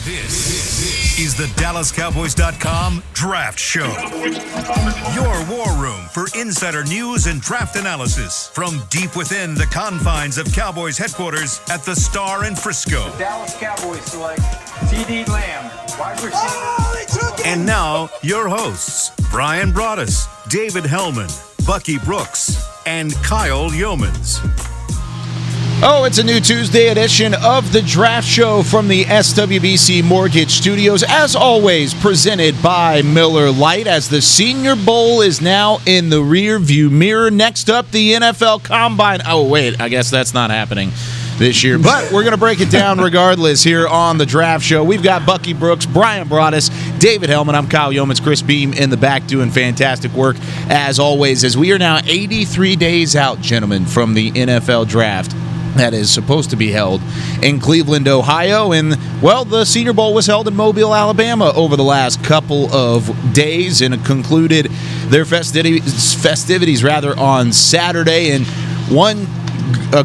This is the DallasCowboys.com Draft Show. Your war room for insider news and draft analysis from deep within the confines of Cowboys headquarters at the Star in Frisco. The Dallas Cowboys select T.D. Lamb, wide receiver. And now, your hosts, Brian Broaddus, David Hellman, Bucky Brooks, and Kyle Yeomans. Oh, it's a new Tuesday edition of the Draft Show from the SWBC Mortgage Studios. As always, presented by Miller Lite, as the Senior Bowl is now in the rear view mirror. Next up, the NFL Combine. Oh, wait, I guess that's not happening this year. But we're going to break it down regardless here on the Draft Show. We've got Bucky Brooks, Brian Broaddus, David Hellman. I'm Kyle Yeomans, Chris Beam in the back doing fantastic work as always, as we are now 83 days out, gentlemen, from the NFL Draft that is supposed to be held in Cleveland, Ohio. And, well, the Senior Bowl was held in Mobile, Alabama over the last couple of days and concluded their festivities on Saturday. And one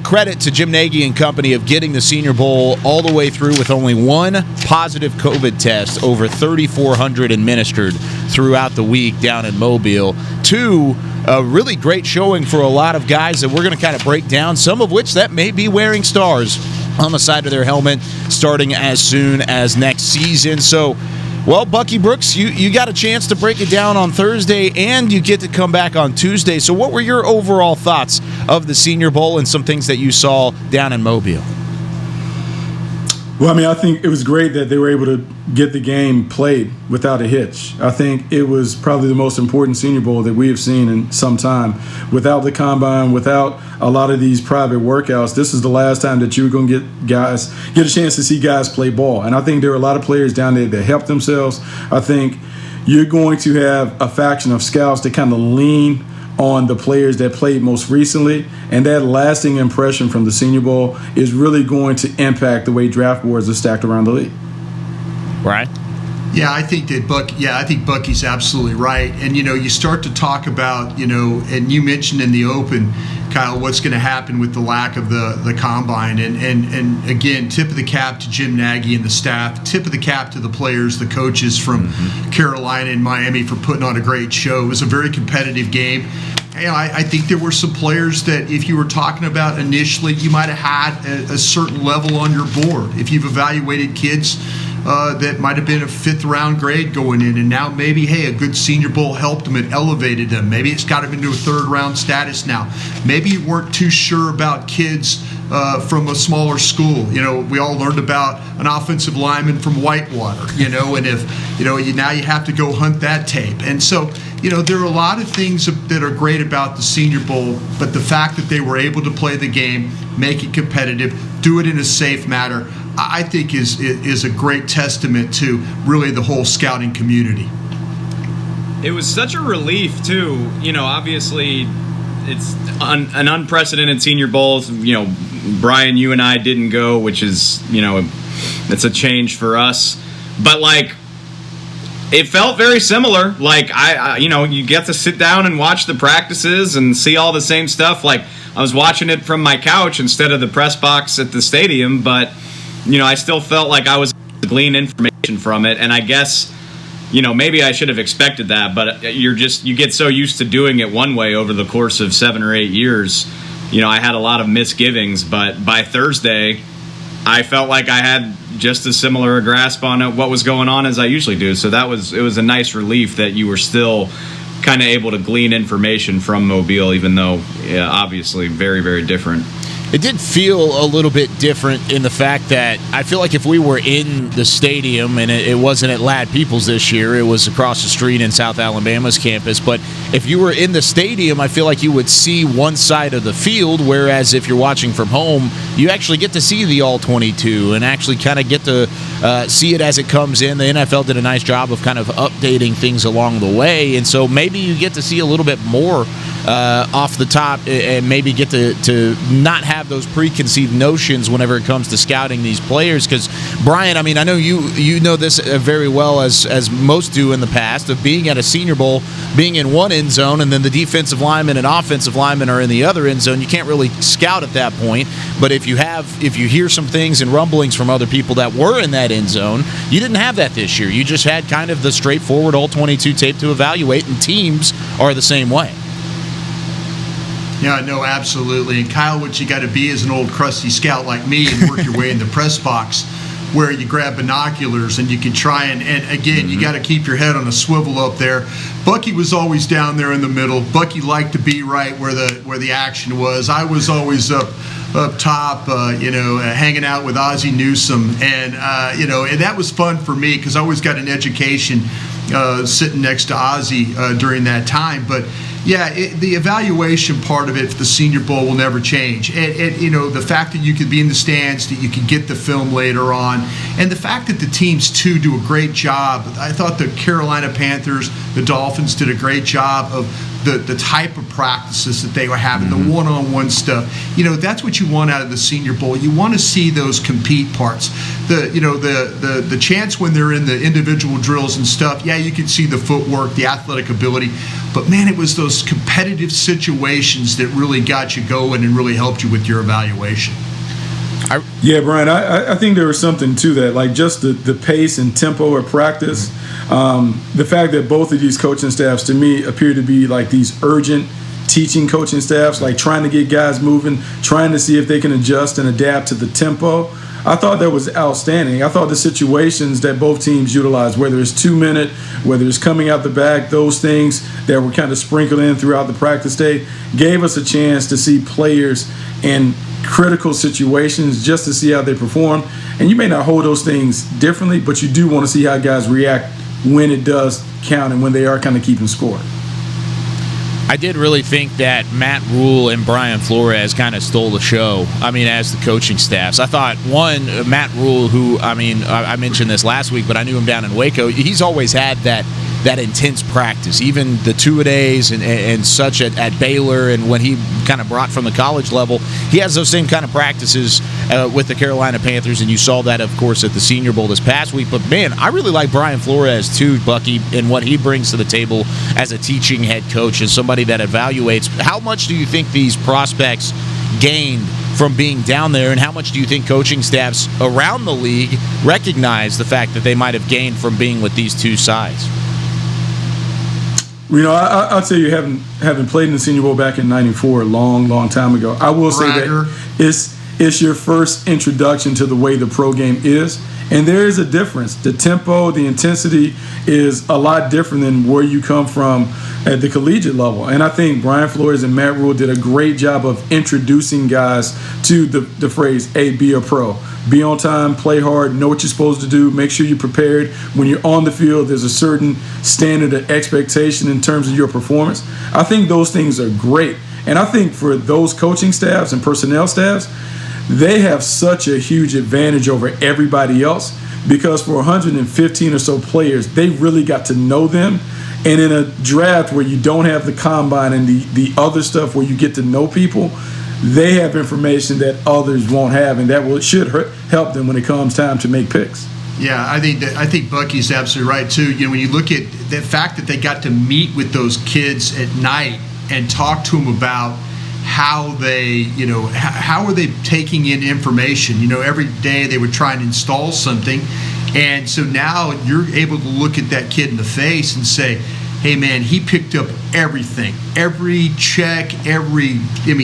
credit to Jim Nagy and company of getting the Senior Bowl all the way through with only one positive COVID test, over 3,400 administered throughout the week down in Mobile. Two, a really great showing for a lot of guys that we're going to kind of break down, some of which that may be wearing stars on the side of their helmet starting as soon as next season. So, well, Bucky Brooks, you got a chance to break it down on Thursday, and you get to come back on Tuesday. So what were your overall thoughts of the Senior Bowl and some things that you saw down in Mobile? Well, I mean, I think it was great that they were able to get the game played without a hitch. I think it was probably the most important Senior Bowl that we have seen in some time. Without the combine, without a lot of these private workouts, this is the last time that you're going to get a chance to see guys play ball. And I think there were a lot of players down there that helped themselves. I think you're going to have a faction of scouts that kind of lean on the players that played most recently, and that lasting impression from the Senior Bowl is really going to impact the way draft boards are stacked around the league. Right. Yeah, I think Bucky's absolutely right. And, you start to talk about, and you mentioned in the open, Kyle, what's going to happen with the lack of the combine. And again, tip of the cap to Jim Nagy and the staff, tip of the cap to the players, the coaches from Carolina and Miami for putting on a great show. It was a very competitive game. I think there were some players that if you were talking about initially, you might have had a certain level on your board. If you've evaluated kids that might have been a fifth-round grade going in, and now maybe, hey, a good Senior Bowl helped them, it elevated them. Maybe it's got them into a third-round status now. Maybe you weren't too sure about kids from a smaller school. We all learned about an offensive lineman from Whitewater, and if, now you have to go hunt that tape. And so, there are a lot of things that are great about the Senior Bowl, but the fact that they were able to play the game, make it competitive, do it in a safe manner, I think is a great testament to really the whole scouting community. It was such a relief, too. Obviously, it's an unprecedented Senior Bowl. Brian, you and I didn't go, which is, it's a change for us. But, it felt very similar. You get to sit down and watch the practices and see all the same stuff. I was watching it from my couch instead of the press box at the stadium, but I still felt like I was able to glean information from it. And I guess, maybe I should have expected that, but you get so used to doing it one way over the course of 7 or 8 years. I had a lot of misgivings, but by Thursday, I felt like I had just as similar a grasp on what was going on as I usually do. So it was a nice relief that you were still kind of able to glean information from Mobile, even though, obviously very, very different. It did feel a little bit different in the fact that I feel like if we were in the stadium, and it wasn't at Ladd Peoples this year, it was across the street in South Alabama's campus, but if you were in the stadium, I feel like you would see one side of the field, whereas if you're watching from home, you actually get to see the All-22 and actually kind of get to see it as it comes in. The NFL did a nice job of kind of updating things along the way, and so maybe you get to see a little bit more off the top and maybe get to not have those preconceived notions whenever it comes to scouting these players. Because, Brian, I mean, I know you know this very well, as most do in the past, of being at a Senior Bowl, being in one end zone, and then the defensive lineman and offensive lineman are in the other end zone. You can't really scout at that point. But if you hear some things and rumblings from other people that were in that end zone, you didn't have that this year. You just had kind of the straightforward all-22 tape to evaluate, and teams are the same way. Yeah, no, absolutely. And Kyle, what you got to be is an old crusty scout like me and work your way in the press box, where you grab binoculars and you can try and again, you got to keep your head on a swivel up there. Bucky was always down there in the middle. Bucky liked to be right where the action was. I was always up top, hanging out with Ozzie Newsome, and and that was fun for me because I always got an education sitting next to Ozzie during that time. But yeah, the evaluation part of it for the Senior Bowl will never change. The fact that you could be in the stands, that you could get the film later on, and the fact that the teams, too, do a great job. I thought the Carolina Panthers, the Dolphins did a great job of the type of practices that they were having, the one-on-one stuff. That's what you want out of the Senior Bowl. You want to see those compete parts. The chance when they're in the individual drills and stuff, yeah, you can see the footwork, the athletic ability, but man, it was those competitive situations that really got you going and really helped you with your evaluation. Yeah, Brian, I think there was something to that, like just the pace and tempo of practice. The fact that both of these coaching staffs, to me, appear to be like these urgent teaching coaching staffs, like trying to get guys moving, trying to see if they can adjust and adapt to the tempo. I thought that was outstanding. I thought the situations that both teams utilized, whether it's 2-minute, whether it's coming out the back, those things that were kind of sprinkled in throughout the practice day, gave us a chance to see players in critical situations just to see how they perform. And you may not hold those things differently, but you do want to see how guys react when it does count and when they are kind of keeping score. I did really think that Matt Rule and Brian Flores kind of stole the show, as the coaching staffs. I thought, one, Matt Rule, who, I mentioned this last week, but I knew him down in Waco, he's always had that intense practice, even the two-a-days and such at Baylor, and when he kind of brought from the college level, he has those same kind of practices with the Carolina Panthers, and you saw that, of course, at the Senior Bowl this past week. But, man, I really like Brian Flores, too, Bucky, and what he brings to the table as a teaching head coach, as somebody that evaluates. How much do you think these prospects gained from being down there, and how much do you think coaching staffs around the league recognize the fact that they might have gained from being with these two sides? I'll tell you, having played in the Senior Bowl back in '94, a long time ago, I will say that it's your first introduction to the way the pro game is, and there is a difference. The tempo, the intensity is a lot different than where you come from at the collegiate level. And I think Brian Flores and Matt Rule did a great job of introducing guys to the phrase, hey, be a pro. Be on time, play hard, know what you're supposed to do, make sure you're prepared. When you're on the field, there's a certain standard of expectation in terms of your performance. I think those things are great. And I think for those coaching staffs and personnel staffs, they have such a huge advantage over everybody else because for 115 or so players, they really got to know them. And in a draft where you don't have the combine and the other stuff where you get to know people, they have information that others won't have, and that should help them when it comes time to make picks. Yeah, I think Bucky's absolutely right too. When you look at the fact that they got to meet with those kids at night and talk to them about how they, how are they taking in information? Every day they would try and install something, and so now you're able to look at that kid in the face and say, hey man, he picked up everything, every check, he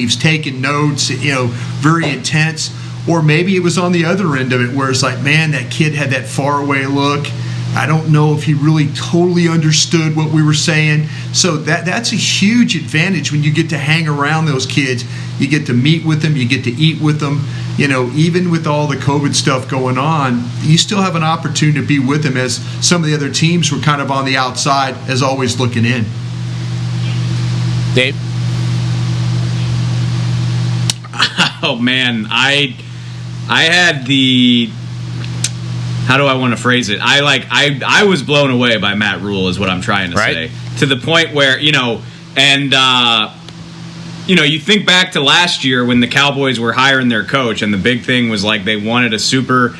was taking notes, very intense. Or maybe it was on the other end of it where it's like, man, that kid had that faraway look. I don't know if he really totally understood what we were saying. So that's a huge advantage when you get to hang around those kids. You get to meet with them, you get to eat with them. Even with all the COVID stuff going on, you still have an opportunity to be with them, as some of the other teams were kind of on the outside, as always looking in. Dave? Oh man, I had the, how do I want to phrase it? I was blown away by Matt Rule, is what I'm trying to say. To the point where, and you think back to last year when the Cowboys were hiring their coach, and the big thing was like they wanted a super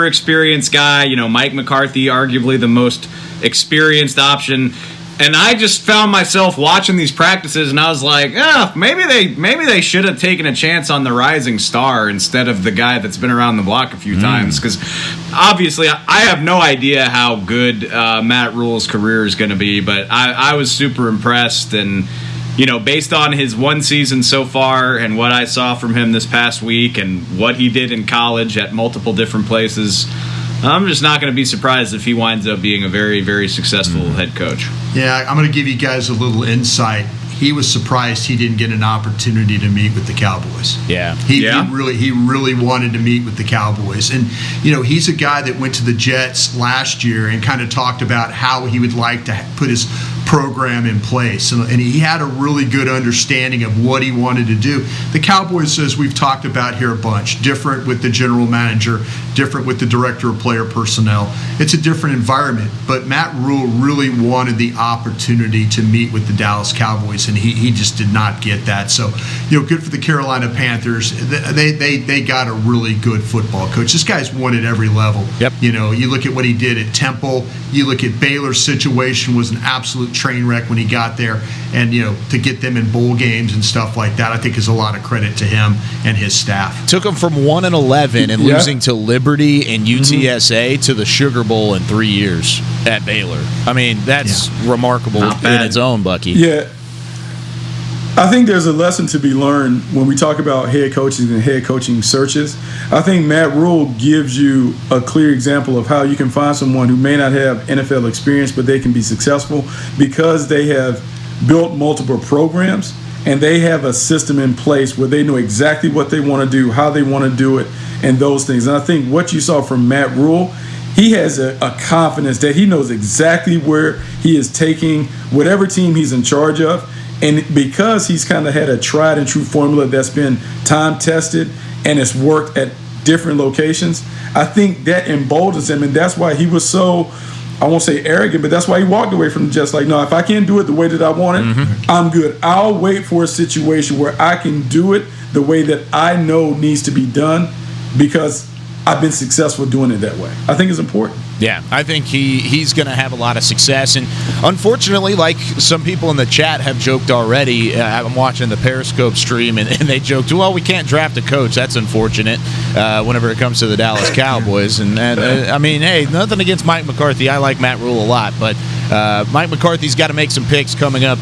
experienced guy. Mike McCarthy, arguably the most experienced option. And I just found myself watching these practices, and I was like, maybe they should have taken a chance on the rising star instead of the guy that's been around the block a few times. Because obviously, I have no idea how good Matt Rule's career is going to be, but I was super impressed. And based on his one season so far and what I saw from him this past week and what he did in college at multiple different places, I'm just not going to be surprised if he winds up being a very, very successful head coach. Yeah, I'm going to give you guys a little insight. He was surprised he didn't get an opportunity to meet with the Cowboys. Yeah. He really wanted to meet with the Cowboys. And, he's a guy that went to the Jets last year and kind of talked about how he would like to put his program in place. And he had a really good understanding of what he wanted to do. The Cowboys, as we've talked about here a bunch, different with the general manager, different with the director of player personnel. It's a different environment. But Matt Rule really wanted the opportunity to meet with the Dallas Cowboys, and he just did not get that. So, good for the Carolina Panthers. They got a really good football coach. This guy's won at every level. Yep. You look at what he did at Temple. You look at Baylor's situation was an absolute train wreck when he got there, and to get them in bowl games and stuff like that, I think is a lot of credit to him and his staff. Took him from 1-11 and losing to Liberty and UTSA to the Sugar Bowl in 3 years at Baylor. I mean, that's remarkable in its own, Bucky. Yeah. I think there's a lesson to be learned when we talk about head coaches and head coaching searches. I think Matt Rule gives you a clear example of how you can find someone who may not have NFL experience, but they can be successful because they have built multiple programs and they have a system in place where they know exactly what they want to do, how they want to do it, and those things. And I think what you saw from Matt Rule, he has a confidence that he knows exactly where he is taking whatever team he's in charge of. And because he's kind of had a tried and true formula that's been time tested and it's worked at different locations, I think that emboldens him. And that's why he was so, I won't say arrogant, but that's why he walked away from the Jets like, no, if I can't do it the way that I want it, I'm good. I'll wait for a situation where I can do it the way that I know needs to be done because I've been successful doing it that way. I think it's important. Yeah, I think he's going to have a lot of success. And unfortunately, like some people in the chat have joked already, I'm watching the Periscope stream, and they joked, well, we can't draft a coach. That's unfortunate whenever it comes to the Dallas Cowboys. And I mean, hey, nothing against Mike McCarthy. I like Matt Rule a lot. But Mike McCarthy's got to make some picks coming up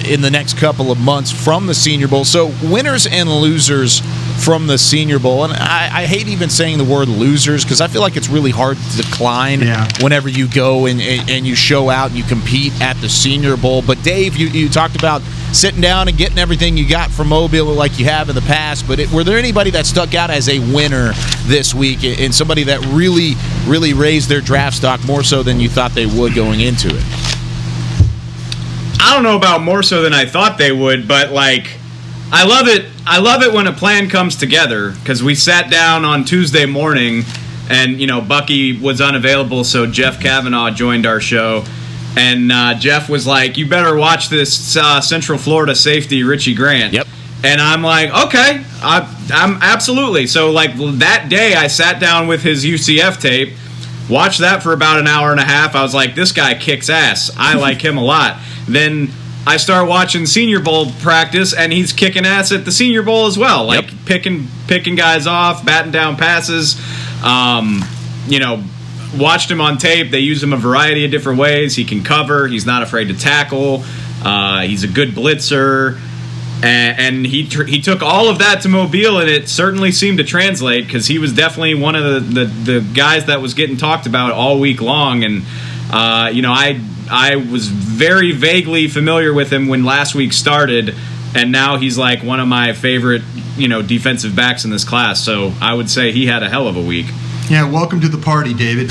in the next couple of months from the Senior Bowl. So winners and losers from the Senior Bowl. And I hate even saying the word losers because I feel like it's really hard to decline whenever you go and you show out and you compete at the Senior Bowl. But Dave, you talked about sitting down and getting everything you got from Mobile like you have in the past. But were there anybody that stuck out as a winner this week and somebody that really, really raised their draft stock more so than you thought they would going into it? I don't know about more so than I thought they would, but I love it. I love it when a plan comes together because we sat down on Tuesday morning and, Bucky was unavailable, so Jeff Kavanaugh joined our show. And Jeff was like, you better watch this Central Florida safety, Richie Grant. Yep. And I'm like, okay, I'm absolutely. So, that day I sat down with his UCF tape, watched that for about an hour and a half. I was like, this guy kicks ass. I like him a lot. Then I start watching Senior Bowl practice, and he's kicking ass at the Senior Bowl as well. Picking guys off, batting down passes. Watched him on tape. They use him a variety of different ways. He can cover. He's not afraid to tackle. He's a good blitzer. And he took all of that to Mobile, and it certainly seemed to translate because he was definitely one of the guys that was getting talked about all week long. And, I was very vaguely familiar with him when last week started, and now he's like one of my favorite, defensive backs in this class. So I would say he had a hell of a week. Yeah, welcome to the party, David.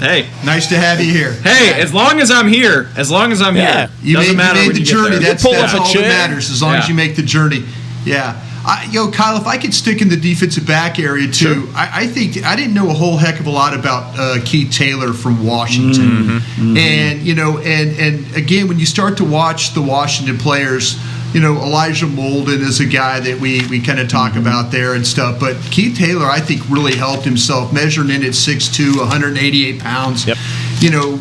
Hey, nice to have you here. Hey, as long as I'm here, here, you doesn't matter made when the you journey. Get there. That's all that matters. As long as you make the journey. Yeah, Kyle, if I could stick in the defensive back area too, sure. I think I didn't know a whole heck of a lot about Keith Taylor from Washington, and and again, when you start to watch the Washington players, Elijah Molden is a guy that we kind of talk about there and stuff, but Keith Taylor, I think, really helped himself, measuring in at 6'2", 188 pounds. Yep.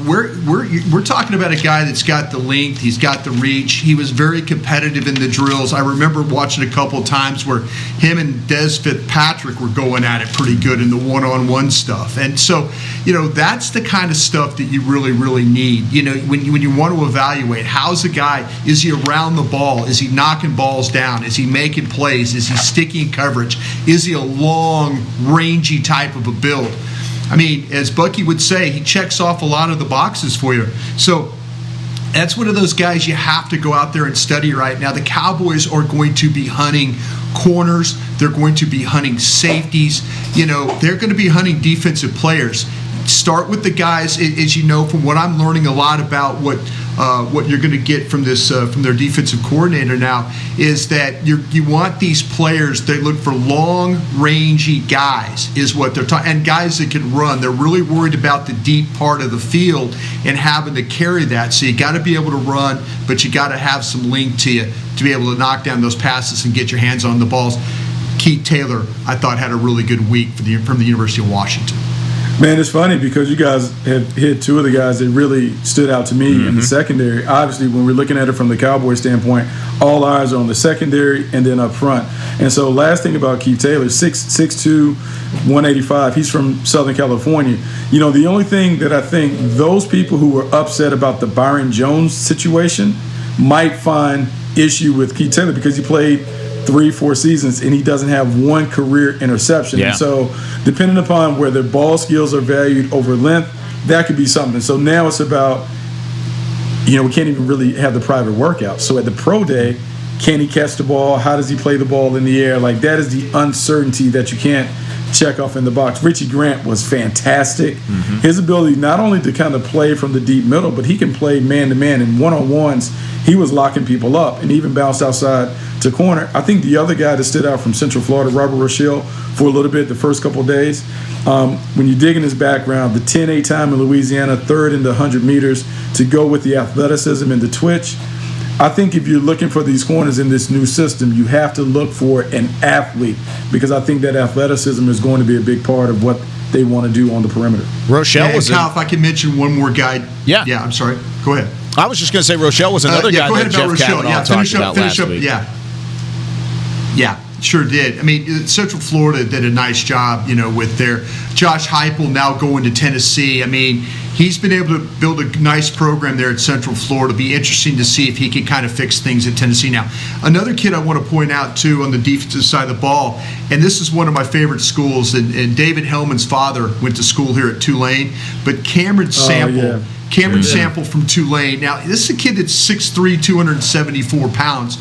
We're talking about a guy that's got the length, he's got the reach. He was very competitive in the drills. I remember watching a couple of times where him and Des Fitzpatrick were going at it pretty good in the one-on-one stuff. And so, that's the kind of stuff that you really, really need. When you want to evaluate, how's a guy, is he around the ball? Is he knocking balls down? Is he making plays? Is he sticky in coverage? Is he a long, rangy type of a build? I mean, as Bucky would say, he checks off a lot of the boxes for you. So that's one of those guys you have to go out there and study right now. The Cowboys are going to be hunting corners. They're going to be hunting safeties. They're going to be hunting defensive players. Start with the guys, as you know, from what I'm learning a lot about what you're going to get from this from their defensive coordinator now is that you want these players. They look for long, rangy guys, is what they're talking, and guys that can run. They're really worried about the deep part of the field and having to carry that. So you got to be able to run, but you got to have some length to you to be able to knock down those passes and get your hands on the balls. Keith Taylor, I thought, had a really good week from the University of Washington. Man, it's funny because you guys have hit two of the guys that really stood out to me in the secondary. Obviously, when we're looking at it from the Cowboys standpoint, all eyes are on the secondary and then up front. And so last thing about Keith Taylor, 6'2", 185, he's from Southern California. The only thing that I think those people who were upset about the Byron Jones situation might find issue with Keith Taylor because he played 3-4 seasons and he doesn't have one career interception. Yeah. And so depending upon where their ball skills are valued over length, that could be something. So now it's about, we can't even really have the private workout. So at the pro day, can he catch the ball? How does he play the ball in the air? Like, that is the uncertainty that you can't check off in the box. Richie Grant was fantastic. His ability not only to kind of play from the deep middle, but he can play man-to-man. In one-on-ones, he was locking people up and even bounced outside to corner. I think the other guy that stood out from Central Florida, Robert Rochelle, for a little bit the first couple of days, when you dig in his background, the 10-8 time in Louisiana, third in the 100 meters, to go with the athleticism and the twitch. I think if you're looking for these corners in this new system, you have to look for an athlete because I think that athleticism is going to be a big part of what they want to do on the perimeter. Rochelle was Kyle, if I can mention one more guy. Yeah, I'm sorry. Go ahead. I was just going to say Rochelle was another guy that Jeff Kavanaugh talked about last week. Yeah, sure did. I mean, Central Florida did a nice job, with their Josh Heupel now going to Tennessee. I mean, he's been able to build a nice program there at Central Florida. It'll be interesting to see if he can kind of fix things at Tennessee now. Another kid I want to point out, too, on the defensive side of the ball, and this is one of my favorite schools, and David Hellman's father went to school here at Tulane, but Cameron Sample. Cameron Sample from Tulane. Now, this is a kid that's 6'3", 274 pounds.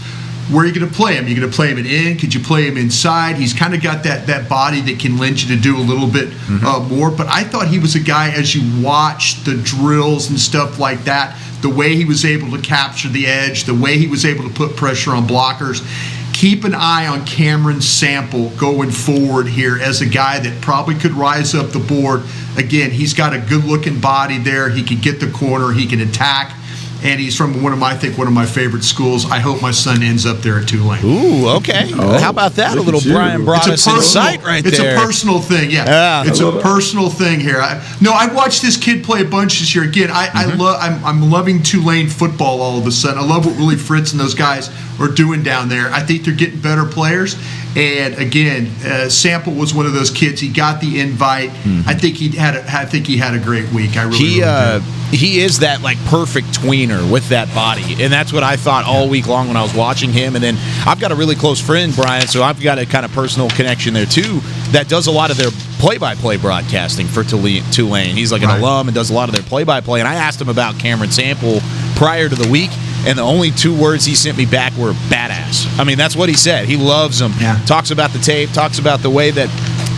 Where are you going to play him? You're going to play him in? Could you play him inside? He's kind of got that body that can lend you to do a little bit more. But I thought he was a guy, as you watch the drills and stuff like that, the way he was able to capture the edge, the way he was able to put pressure on blockers. Keep an eye on Cameron Sample going forward here as a guy that probably could rise up the board. Again, he's got a good-looking body there. He can get the corner. He can attack. And he's from one of my favorite schools. I hope my son ends up there at Tulane. Ooh, okay. How about that? A little Brian brought us insight right there. It's a personal thing, yeah. It's a personal thing here. I watched this kid play a bunch this year. Again, I'm loving Tulane football all of a sudden. I love what Willie Fritz and those guys are doing down there. I think they're getting better players. And again, Sample was one of those kids. He got the invite. I think he had a great week. I really do. He is that perfect tweener with that body, and that's what I thought all week long when I was watching him. And then I've got a really close friend, Brian, so I've got a kind of personal connection there too. That does a lot of their play-by-play broadcasting for Tulane. He's like an alum and does a lot of their play-by-play. And I asked him about Cameron Sample prior to the week, and the only two words he sent me back were badass. I mean, that's what he said. He loves him. Yeah. Talks about the tape. Talks about the way that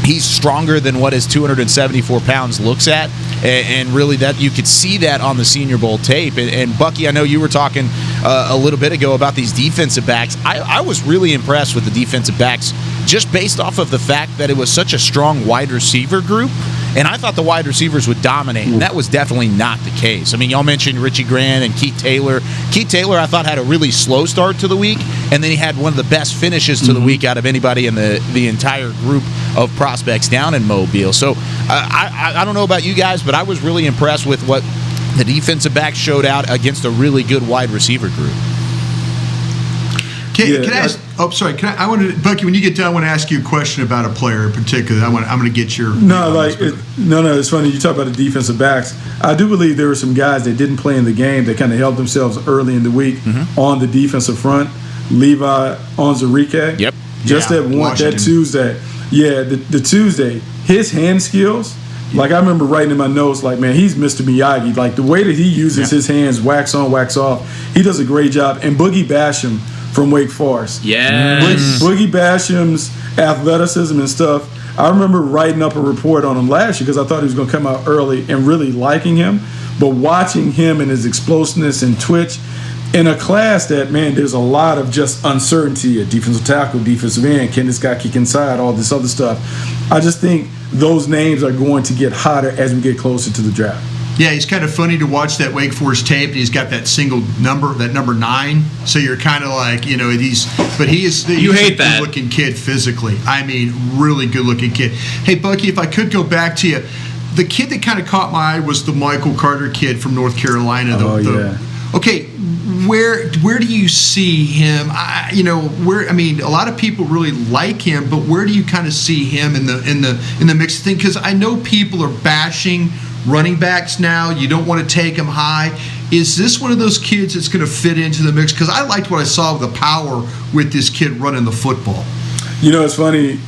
he's stronger than what his 274 pounds looks at. and really that you could see that on the Senior Bowl tape. And Bucky, I know you were talking a little bit ago about these defensive backs. I was really impressed with the defensive backs just based off of the fact that it was such a strong wide receiver group. And I thought the wide receivers would dominate, and that was definitely not the case. I mean, y'all mentioned Richie Grant and Keith Taylor. Keith Taylor, I thought, had a really slow start to the week, and then he had one of the best finishes to the week out of anybody in the entire group of prospects down in Mobile. So I don't know about you guys, but I was really impressed with what the defensive backs showed out against a really good wide receiver group. Can I ask? Oh, sorry. Bucky, when you get done, I want to ask you a question about a player in particular. I'm going to get your. No, it's funny. You talk about the defensive backs. I do believe there were some guys that didn't play in the game that kind of helped themselves early in the week on the defensive front. Levi Onwuzurike. Yep. That Tuesday. Yeah, the Tuesday. His hand skills. Like, I remember writing in my notes, like, man, he's Mr. Miyagi. Like, the way that he uses his hands, wax on, wax off, he does a great job. And Boogie Basham from Wake Forest. Yes. Boogie Basham's athleticism and stuff. I remember writing up a report on him last year because I thought he was going to come out early and really liking him. But watching him and his explosiveness and twitch in a class that, man, there's a lot of just uncertainty at defensive tackle, defensive end. Can this guy kick inside? All this other stuff. I just think those names are going to get hotter as we get closer to the draft. Yeah, he's kind of funny to watch that Wake Forest tape. And he's got that single number, that number 9. So you're kind of like, he is a good-looking kid physically. I mean, really good-looking kid. Hey, Bucky, if I could go back to you, the kid that kind of caught my eye was the Michael Carter kid from North Carolina. Okay, where do you see him? A lot of people really like him, but where do you kind of see him in the mix thing? Because I know people are bashing running backs now. You don't want to take him high. Is this one of those kids that's going to fit into the mix? Because I liked what I saw with the power with this kid running the football. It's funny,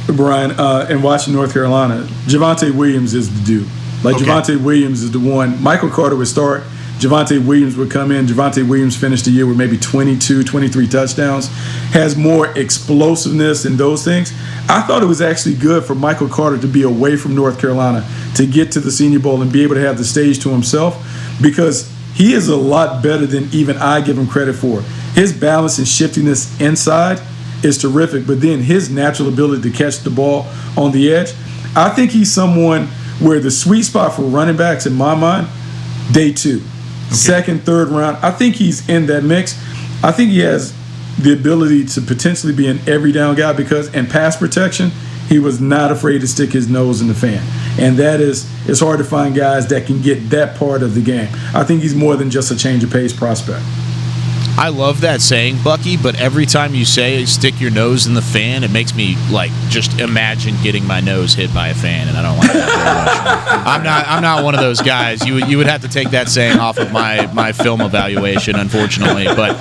Brian, in watching North Carolina, Javonte Williams is the dude. Javonte Williams is the one. Michael Carter would start. Javonte Williams would come in. Javonte Williams finished the year with maybe 22, 23 touchdowns. Has more explosiveness and those things. I thought it was actually good for Michael Carter to be away from North Carolina to get to the Senior Bowl and be able to have the stage to himself, because he is a lot better than even I give him credit for. His balance and shiftiness inside is terrific, but then his natural ability to catch the ball on the edge, I think he's someone where the sweet spot for running backs in my mind, day 2. Second, third round, I think he's in that mix. I think he has the ability to potentially be an every down guy because in pass protection, he was not afraid to stick his nose in the fan. And it's hard to find guys that can get that part of the game. I think he's more than just a change of pace prospect. I love that saying, Bucky, but every time you say stick your nose in the fan, it makes me just imagine getting my nose hit by a fan, and I don't like that very much. I'm not one of those guys. You would have to take that saying off of my film evaluation, unfortunately. But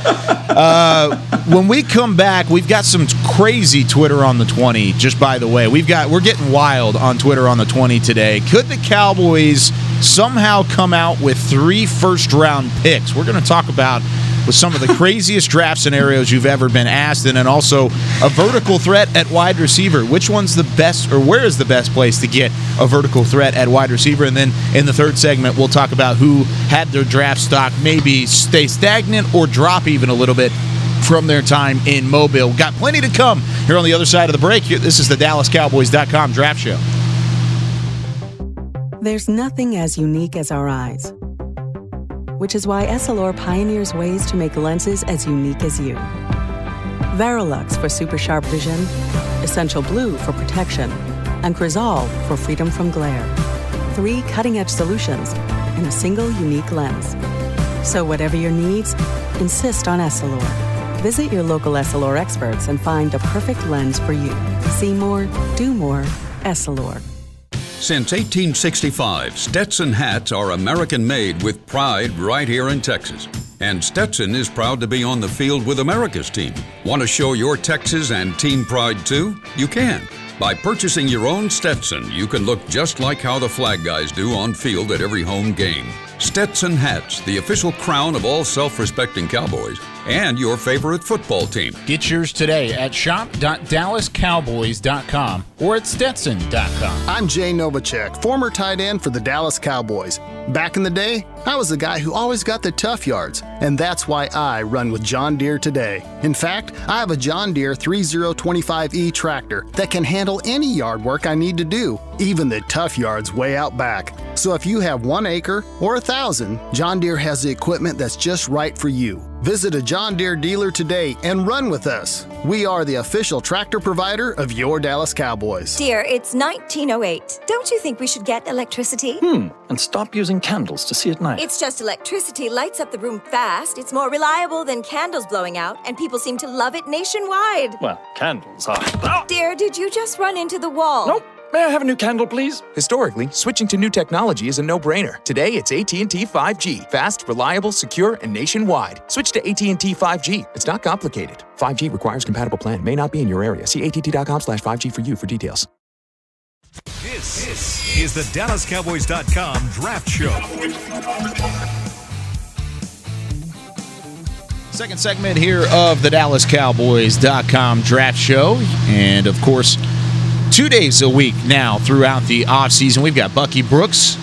when we come back, we've got some crazy Twitter on the 20. Just by the way, we're getting wild on Twitter on the 20 today. Could the Cowboys somehow come out with 3 first-round picks? We're going to talk about with some of the craziest draft scenarios you've ever been asked, and then also a vertical threat at wide receiver. Which one's the best, or where is the best place to get a vertical threat at wide receiver? And then in the third segment, we'll talk about who had their draft stock maybe stay stagnant or drop even a little bit from their time in Mobile. Got plenty to come here on the other side of the break. This is the DallasCowboys.com Draft Show. There's nothing as unique as our eyes, which is why Essilor pioneers ways to make lenses as unique as you. Varilux for super sharp vision, Essential Blue for protection, and Crizal for freedom from glare. 3 cutting-edge solutions in a single unique lens. So whatever your needs, insist on Essilor. Visit your local Essilor experts and find the perfect lens for you. See more, do more, Essilor. Since 1865, Stetson hats are American-made with pride right here in Texas. And Stetson is proud to be on the field with America's team. Want to show your Texas and team pride too? You can. By purchasing your own Stetson, you can look just like how the flag guys do on field at every home game. Stetson hats, the official crown of all self-respecting Cowboys, and your favorite football team. Get yours today at shop.dallascowboys.com or at stetson.com. I'm Jay Novacek, former tight end for the Dallas Cowboys. Back in the day, I was the guy who always got the tough yards, and that's why I run with John Deere today. In fact, I have a John Deere 3025E tractor that can handle any yard work I need to do, even the tough yards way out back. So if you have 1 acre or 1,000, John Deere has the equipment that's just right for you. Visit a John Deere dealer today and run with us. We are the official tractor provider of your Dallas Cowboys. Dear, it's 1908. Don't you think we should get electricity? And stop using candles to see at night. It's just electricity lights up the room fast. It's more reliable than candles blowing out, and people seem to love it nationwide. Well, candles are... Dear, did you just run into the wall? Nope. May I have a new candle, please? Historically, switching to new technology is a no-brainer. Today, it's AT&T 5G. Fast, reliable, secure, and nationwide. Switch to AT&T 5G. It's not complicated. 5G requires compatible plan. May not be in your area. See att.com/5G for you for details. This is the DallasCowboys.com Draft Show. Second segment here of the DallasCowboys.com Draft Show. And, of course, 2 days a week now throughout the offseason. We've got Bucky Brooks,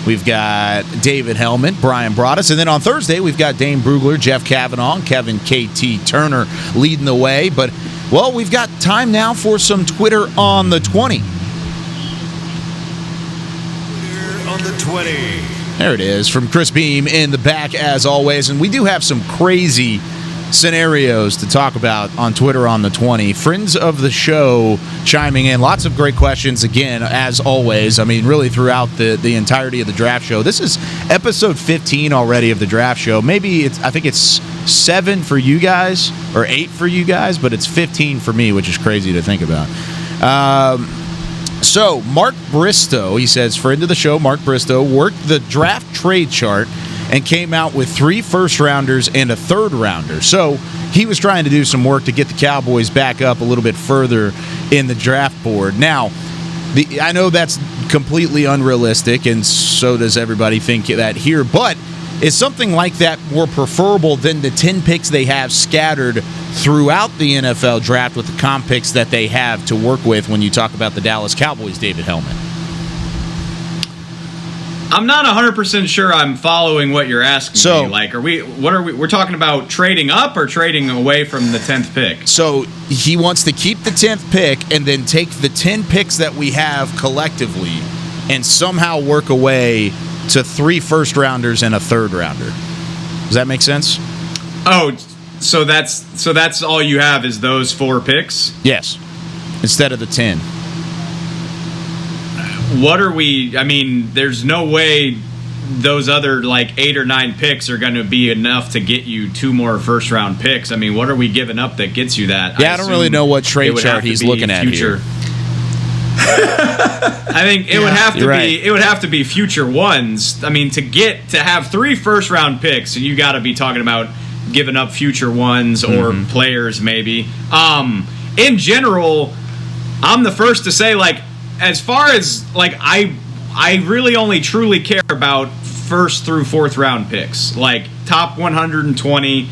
we've got David Hellman, Brian Broaddus, and then on Thursday we've got Dane Brugler, Jeff Kavanaugh, and Kevin KT Turner leading the way. But, well, we've got time now for some Twitter on the 20. Twitter on the 20. There it is, from Chris Beam in the back as always. And we do have some crazy scenarios to talk about on Twitter on the 20. Friends of the show chiming in. Lots of great questions again, as always. I mean, really throughout the entirety of the draft show. This is episode 15 already of the draft show. Maybe I think it's 7 for you guys or 8 for you guys, but it's 15 for me, which is crazy to think about. So Mark Bristow, he says, friend of the show, Mark Bristow, worked the draft trade chart and came out with 3 first-rounders and a third-rounder. So he was trying to do some work to get the Cowboys back up a little bit further in the draft board. Now, I know that's completely unrealistic, and so does everybody think that here, but is something like that more preferable than the 10 picks they have scattered throughout the NFL draft with the comp picks that they have to work with when you talk about the Dallas Cowboys, David Hellman? I'm not 100% sure I'm following what you're asking me. Like, we're talking about trading up or trading away from the 10th pick? So he wants to keep the 10th pick and then take the 10 picks that we have collectively and somehow work away to 3 first-rounders and a third-rounder. Does that make sense? Oh, so that's all you have is those 4 picks? Yes, instead of the 10. What are we? I mean, there's no way those other like 8 or 9 picks are going to be enough to get you 2 more first round picks. I mean, what are we giving up that gets you that? Yeah, I don't really know what trade chart he's looking at here. I think it would have to be. It would have to be future ones. I mean, to have 3 first round picks, you got to be talking about giving up future ones or players maybe. In general, I'm the first to say, like, as far as like I really only truly care about 1st through 4th round picks, like top 120.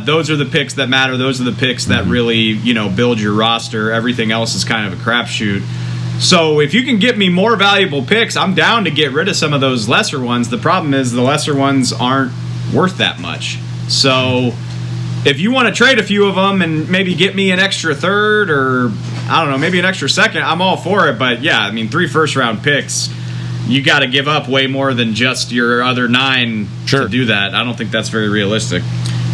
Those are the picks that matter. Those are the picks that really, build your roster. Everything else is kind of a crapshoot. So if you can get me more valuable picks, I'm down to get rid of some of those lesser ones. The problem is the lesser ones aren't worth that much. So if you want to trade a few of them and maybe get me an extra 3rd or, I don't know, maybe an extra 2nd, I'm all for it. But, yeah, I mean, 3 first-round picks, you got to give up way more than just your other 9 to do that. I don't think that's very realistic.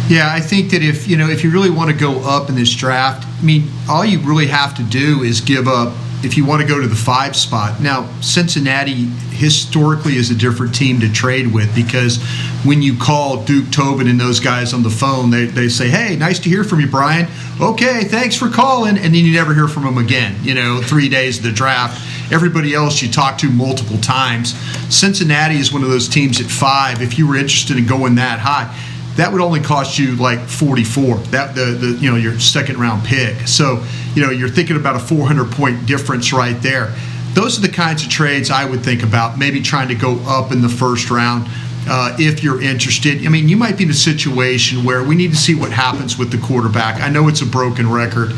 Yeah, I think that if you really want to go up in this draft, I mean, all you really have to do is give up if you want to go to the 5 spot. Now, Cincinnati historically is a different team to trade with because when you call Duke Tobin and those guys on the phone, they say, hey, nice to hear from you, Brian. Okay, thanks for calling. And then you never hear from them again, 3 days of the draft. Everybody else you talk to multiple times. Cincinnati is one of those teams at 5. If you were interested in going that high, that would only cost you like 44. That your 2nd round pick. So you're thinking about a 400-point difference right there. those are the kinds of trades I would think about, maybe trying to go up in the first round. If you're interested. I mean, you might be in a situation where we need to see what happens with the quarterback. I know it's a broken record.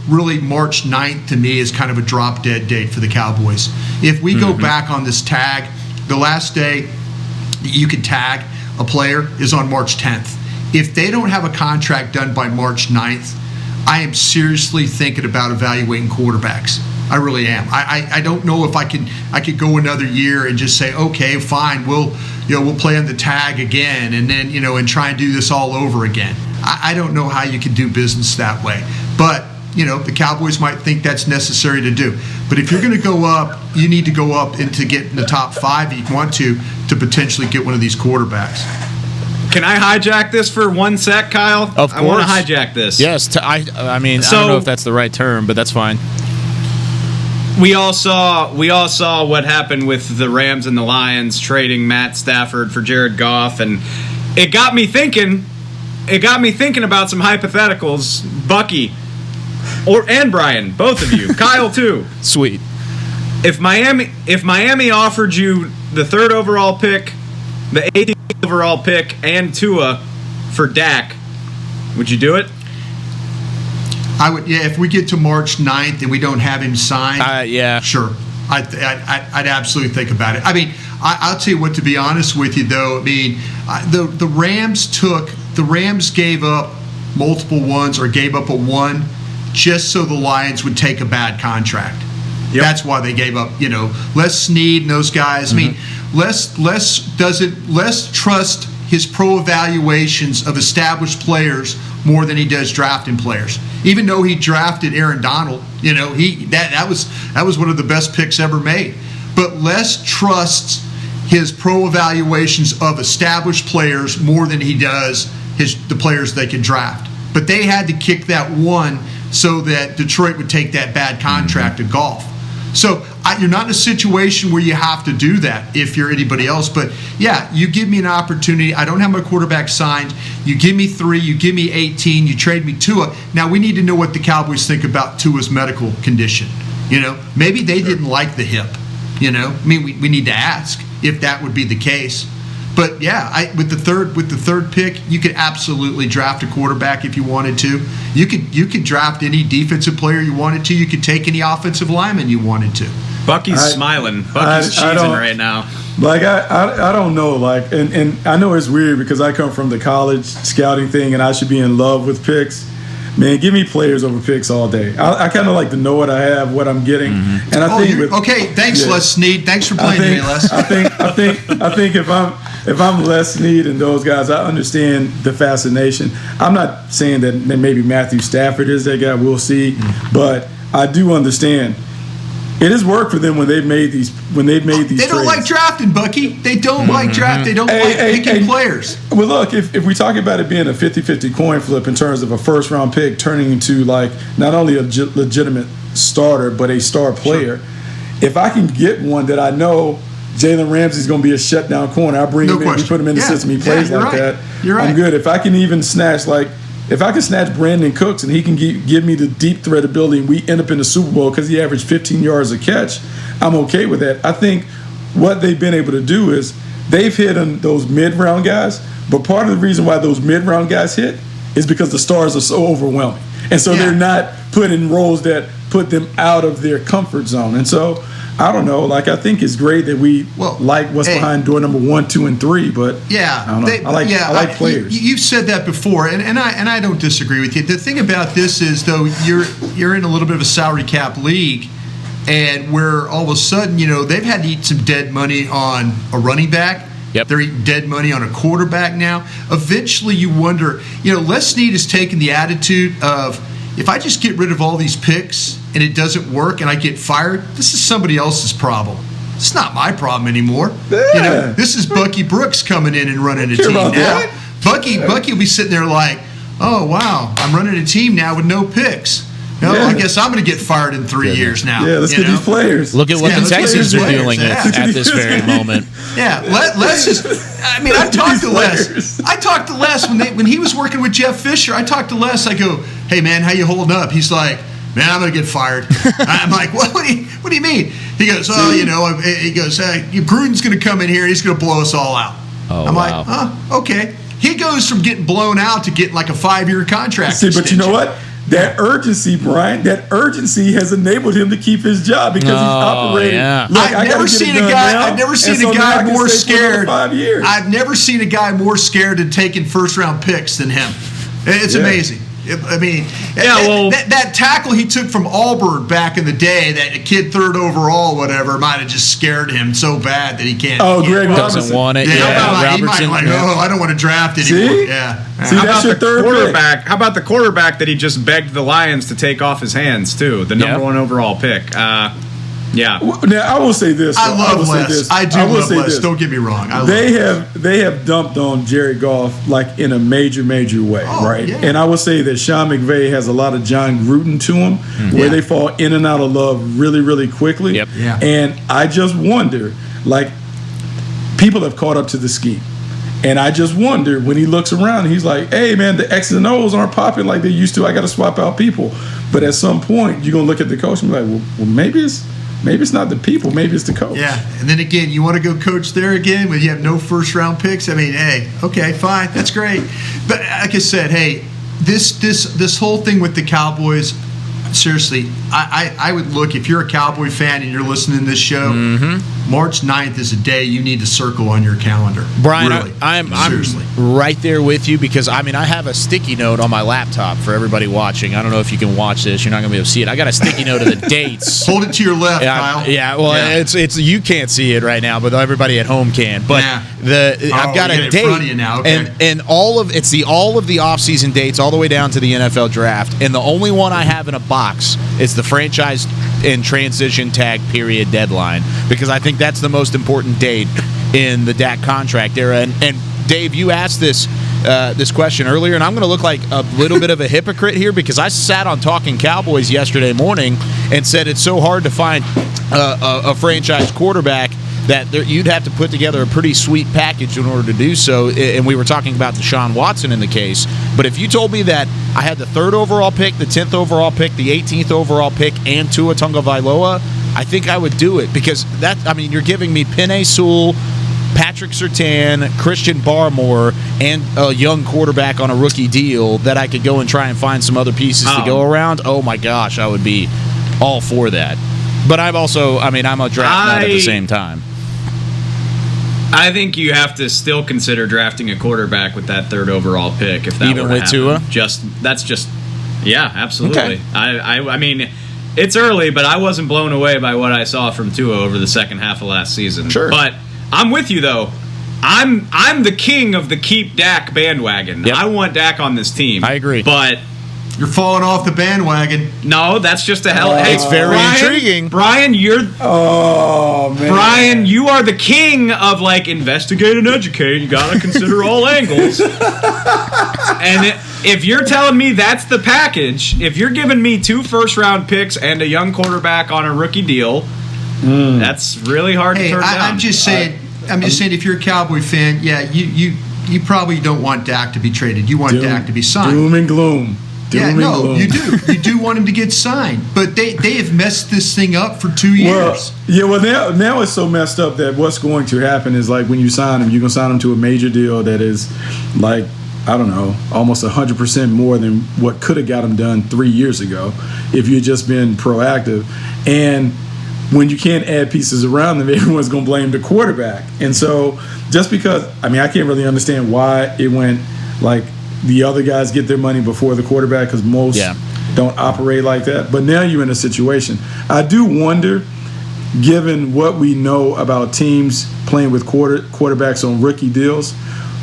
Really March 9th to me is kind of a drop-dead date for the Cowboys. If we go back on this tag, the last day you can tag a player is on March 10th. If they don't have a contract done by March 9th, I am seriously thinking about evaluating quarterbacks. I really am. I don't know if I could go another year and just say, okay, fine, we'll play on the tag again, and then and try and do this all over again. I don't know how you can do business that way, but the Cowboys might think that's necessary to do. But if you're going to go up, you need to go up and to get in the top 5 if you want to potentially get one of these quarterbacks. Can I hijack this for 1 sec, Kyle? Of course. I want to hijack this. Yes. I mean, I don't know if that's the right term, but that's fine. We all saw what happened with the Rams and the Lions trading Matt Stafford for Jared Goff, and it got me thinking about some hypotheticals. Bucky and Brian, both of you, Kyle too. Sweet. If Miami offered you the 3rd overall pick, the 18th overall pick, and Tua for Dak, would you do it? I would, yeah. If we get to March 9th and we don't have him signed, yeah, sure. I'd absolutely think about it. I mean, I'll tell you what. To be honest with you, though, I mean, the Rams gave up multiple ones or gave up a 1 just so the Lions would take a bad contract. Yep. That's why they gave up. Les Snead and those guys. I mean, Les trust his pro evaluations of established players more than he does drafting players. Even though he drafted Aaron Donald, that was one of the best picks ever made. But Les trusts his pro evaluations of established players more than he does the players they can draft. But they had to kick that 1 so that Detroit would take that bad contract to Goff. So you're not in a situation where you have to do that if you're anybody else. But, yeah, you give me an opportunity. I don't have my quarterback signed. You give me 3. You give me 18. You trade me Tua. Now, we need to know what the Cowboys think about Tua's medical condition. Maybe they didn't like the hip. I mean, we need to ask if that would be the case. But, yeah, with the third pick, you could absolutely draft a quarterback if you wanted to. You could draft any defensive player you wanted to. You could take any offensive lineman you wanted to. Bucky's smiling. Bucky's cheesing right now. Like, I don't know. Like, and I know it's weird because I come from the college scouting thing and I should be in love with picks. Man, give me players over picks all day. I kind of like to know what I have, what I'm getting, and I think. Okay, thanks, Les Snead. Thanks for playing today, Les. I think if I'm Les Snead and those guys, I understand the fascination. I'm not saying that maybe Matthew Stafford is that guy. We'll see, but I do understand. It has worked for them when they've made these. They don't trades. Like drafting, Bucky. They don't like draft. They don't picking players. Well, look, if we talk about it being a 50-50 coin flip in terms of a first-round pick turning into like not only a legitimate starter but a star player, if I can get one that I know Jalen Ramsey's going to be a shutdown corner, I bring him in, we put him in the system, he plays like that. You're right. I'm good. If I can even snatch if I can snatch Brandon Cooks and he can give me the deep threat ability and we end up in the Super Bowl because he averaged 15 yards a catch, I'm okay with that. I think what they've been able to do is they've hit on those mid-round guys, but part of the reason why those mid-round guys hit is because the stars are so overwhelming. And so they're not put in roles that put them out of their comfort zone. And so I don't know. Like, I think it's great that we like what's behind door number 1, 2, and 3. But yeah, I don't know. I like players. You've said that before, and I don't disagree with you. The thing about this is, though, you're in a little bit of a salary cap league, and where all of a sudden, they've had to eat some dead money on a running back. Yep. They're eating dead money on a quarterback now. Eventually, you wonder. Les Snead has taken the attitude of, if I just get rid of all these picks and it doesn't work and I get fired, this is somebody else's problem. It's not my problem anymore. Yeah. This is Bucky Brooks coming in and running a team now. That? Bucky will be sitting there like, oh, wow, I'm running a team now with no picks. I guess I'm going to get fired in 3 years now. Yeah, let's get these players. Look at what the Texans are dealing with at this very moment. Yeah, Les is. I mean, I talked to Les. I talked to Les when he was working with Jeff Fisher. I talked to Les. I go, hey man, how you holding up? He's like, man, I'm going to get fired. I'm like, what do you mean? He goes, Gruden's going to come in here. He's going to blow us all out. Oh, I'm wow. like, okay. He goes from getting blown out to getting like a 5-year contract. See, but you know what? That urgency, Brian, has enabled him to keep his job because he's operating. Yeah. Look, I've never seen a guy more scared. 5 years. I've never seen a guy more scared of taking first-round picks than him. It's amazing. I mean, that tackle he took from Auburn back in the day, that kid 3rd overall, whatever, might have just scared him so bad that he can't. Greg Robertson doesn't want it. Yeah, he might be like, I don't want to draft anymore. See? Yeah. See, that's your third quarterback. How about the quarterback that he just begged the Lions to take off his hands too? The number 1 overall pick. Yeah. Now I will say this. I love Les. I do love Les. Don't get me wrong. They have dumped on Jared Goff like in a major way, right? Yeah. And I will say that Sean McVay has a lot of John Gruden to him, where they fall in and out of love really quickly. Yep. Yeah. And I just wonder, like, people have caught up to the scheme. And I just wonder when he looks around, he's like, hey, man, the X's and O's aren't popping like they used to. I got to swap out people. But at some point, you're going to look at the coach and be like, well, maybe it's not the people. Maybe it's the coach. Yeah, and then again, you want to go coach there again when you have no first-round picks? I mean, hey, okay, fine, that's great. But like I said, hey, this whole thing with the Cowboys, seriously, I would look, if you're a Cowboy fan and you're listening to this show, March 9th is a day you need to circle on your calendar. Brian, really. I'm right there with you because, I mean, I have a sticky note on my laptop for everybody watching. I don't know if you can watch this. You're not going to be able to see it. I got a sticky note of the dates. Hold it to your left, Kyle. Yeah, well, it's you can't see it right now, but everybody at home can. But I've got a date, in front of you now. Okay. and all of the off-season dates all the way down to the NFL draft, and the only one I have in a box is the franchise and transition tag period deadline, because I think that's the most important date in the Dak contract era. And Dave, you asked this question earlier, and I'm going to look like a little bit of a hypocrite here because I sat on Talking Cowboys yesterday morning and said it's so hard to find a franchise quarterback that you'd have to put together a pretty sweet package in order to do so. And we were talking about Deshaun Watson in the case. But if you told me that I had the 3rd overall pick, the 10th overall pick, the 18th overall pick, and Tua Tagovailoa, I think I would do it because you're giving me Penei Sewell, Patrick Surtain, Christian Barmore, and a young quarterback on a rookie deal that I could go and try and find some other pieces to go around. Oh my gosh, I would be all for that. But I'm a draft nut at the same time. I think you have to still consider drafting a quarterback with that 3rd overall pick if that even were to with Tua. Yeah, absolutely. Okay. I mean, it's early, but I wasn't blown away by what I saw from Tua over the second half of last season. Sure. But I'm with you though. I'm the king of the keep Dak bandwagon. Yep. I want Dak on this team. I agree. But you're falling off the bandwagon. No, that's just a hell. It's very intriguing. Brian, Brian, you are the king of investigate and educate. You got to consider all angles. And if you're telling me that's the package, if you're giving me 2 first-round picks and a young quarterback on a rookie deal, that's really hard to turn down. I'm just saying. If you're a Cowboy fan, you probably don't want Dak to be traded. You want Dak to be signed. Doom and gloom. You do. You do want him to get signed, but they have messed this thing up for 2 years. Now it's so messed up that what's going to happen is when you sign him, you're going to sign him to a major deal that is I don't know, almost 100% more than what could have got him done 3 years ago if you'd just been proactive. And when you can't add pieces around them, everyone's going to blame the quarterback. And so just because, I can't really understand why it went the other guys get their money before the quarterback because most don't operate like that. But now you're in a situation. I do wonder, given what we know about teams playing with quarterbacks on rookie deals,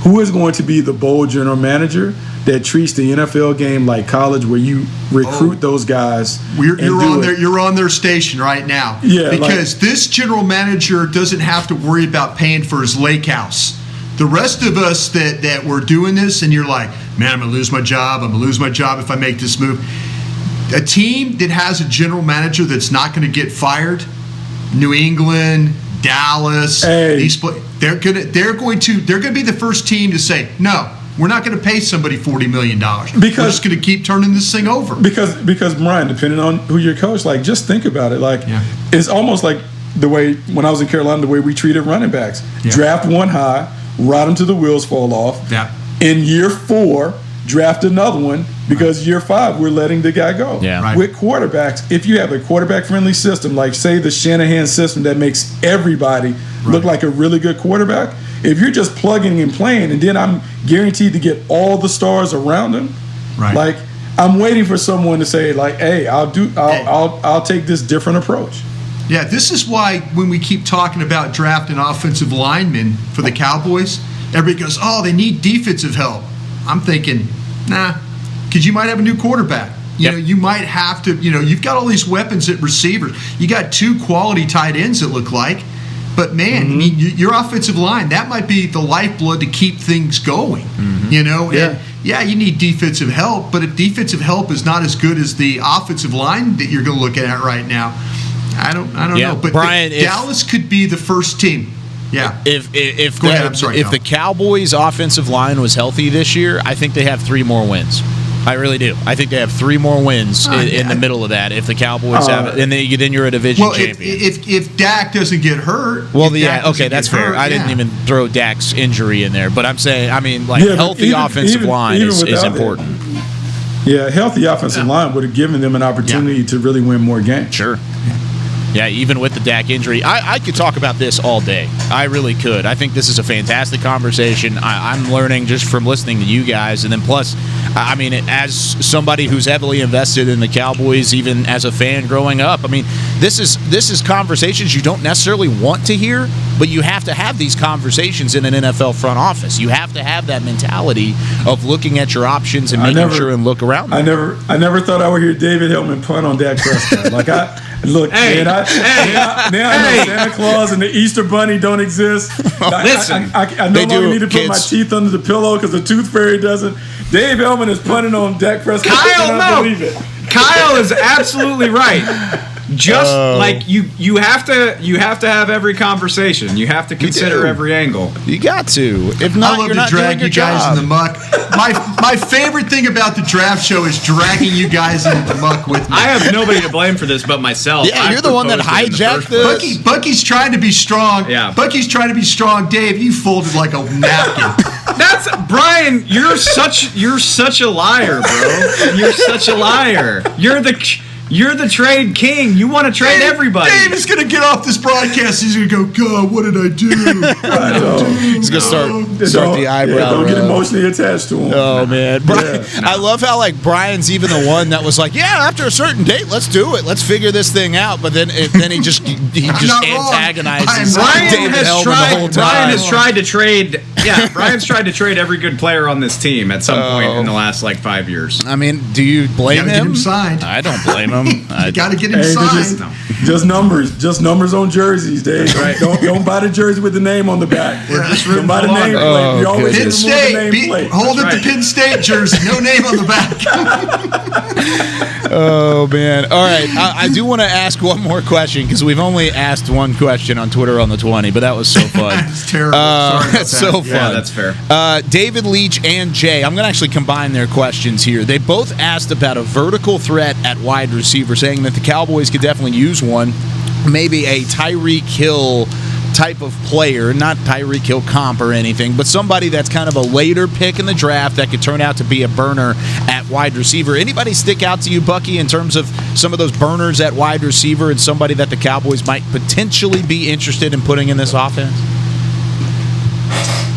who is going to be the bold general manager that treats the NFL game like college, where you recruit those guys? You're on their station right now. Yeah, because this general manager doesn't have to worry about paying for his lake house. The rest of us that were doing this, and you're like, man, I'm going to lose my job. I'm going to lose my job if I make this move. A team that has a general manager that's not going to get fired, New England, Dallas, they're going to be the first team to say, no, we're not going to pay somebody $40 million. We're just going to keep turning this thing over. Because Brian, depending on who your coach, like, just think about it. Like, it's almost like the way, when I was in Carolina, the way we treated running backs. Draft one high, ride them till the wheels fall off. Yeah. In year 4, draft another one, because year 5, we're letting the guy go. Yeah. Right. With quarterbacks, if you have a quarterback-friendly system, like, say, the Shanahan system that makes everybody look like a really good quarterback, if you're just plugging and playing, and then I'm guaranteed to get all the stars around him, like, I'm waiting for someone to say, like, hey, I'll take this different approach. Yeah, this is why when we keep talking about drafting offensive linemen for the Cowboys, everybody goes, oh, they need defensive help. I'm thinking, nah, because you might have a new quarterback. You know, you might have to, you've got all these weapons at receivers. You got 2 quality tight ends, it look like. But, man, I mean, your offensive line, that might be the lifeblood to keep things going, And, you need defensive help, but if defensive help is not as good as the offensive line that you're going to look at right now, I don't know. But Brian, Dallas could be the first team. Yeah. If the Cowboys' offensive line was healthy this year, I think they have 3 more wins. I really do. I think they have 3 more wins in the middle of that. If the Cowboys have it, and then you're a division champion. If Dak doesn't get hurt. Well, that's fair. I didn't even throw Dak's injury in there, but I'm saying, healthy offensive line is important. Yeah, healthy offensive line would have given them an opportunity to really win more games. Sure. Yeah, even with the Dak injury. I could talk about this all day. I really could. I think this is a fantastic conversation. I'm learning just from listening to you guys. And then plus, I mean, as somebody who's heavily invested in the Cowboys, even as a fan growing up, I mean, this is conversations you don't necessarily want to hear, but you have to have these conversations in an NFL front office. You have to have that mentality of looking at your options and making sure and look around them. I never thought I would hear David Hellman punt on Dak Prescott. Look, man, now I know Santa Claus and the Easter Bunny don't exist. Listen, I no longer need to put my teeth under the pillow because the Tooth Fairy doesn't. Dave Hellman is punting on Dak Prescott. Kyle, believe it. Kyle is absolutely right. Just like you have to have every conversation. You have to consider every angle. You got to. If not, I love you're to not drag doing you your guys job. in the muck. My favorite thing about the draft show is dragging you guys into the muck with me. I have nobody to blame for this but myself. Yeah, you're the one that hijacked this. Bucky's trying to be strong. Yeah. Bucky's trying to be strong. Dave, you folded like a napkin. That's Brian. You're such a liar, bro. You're such a liar. You're the trade king. You want to trade everybody. Dave is going to get off this broadcast. He's going to go, God, what did I do? He's going to start the eyebrow. Don't get emotionally attached to him. Oh, man. Brian, I love how, Brian's even the one that was like, yeah, after a certain date, let's do it. Let's figure this thing out. But then he just antagonizes David Hellman the whole time. Brian has tried to trade. Yeah, Brian's tried to trade every good player on this team at some point in the last 5 years. I mean, do you blame him? Get him signed. I don't blame him. You got to get him signed. Just numbers on jerseys, Dave. Right. Don't buy the jersey with the name on the back. We're just don't buy the name plate. We always Penn State. Hold up the Penn State jersey. No name on the back. Oh, man. All right. I do want to ask one more question because we've only asked one question on Twitter on the 20, but that was so fun. It's terrible. Sorry that's so fun. Yeah, that's fair. David Leach and Jay, I'm going to actually combine their questions here. They both asked about a vertical threat at wide receiver, saying that the Cowboys could definitely use one, maybe a Tyreek Hill type of player, not Tyreek Hill comp or anything, but somebody that's kind of a later pick in the draft that could turn out to be a burner at wide receiver. Anybody stick out to you, Bucky, in terms of some of those burners at wide receiver and somebody that the Cowboys might potentially be interested in putting in this offense?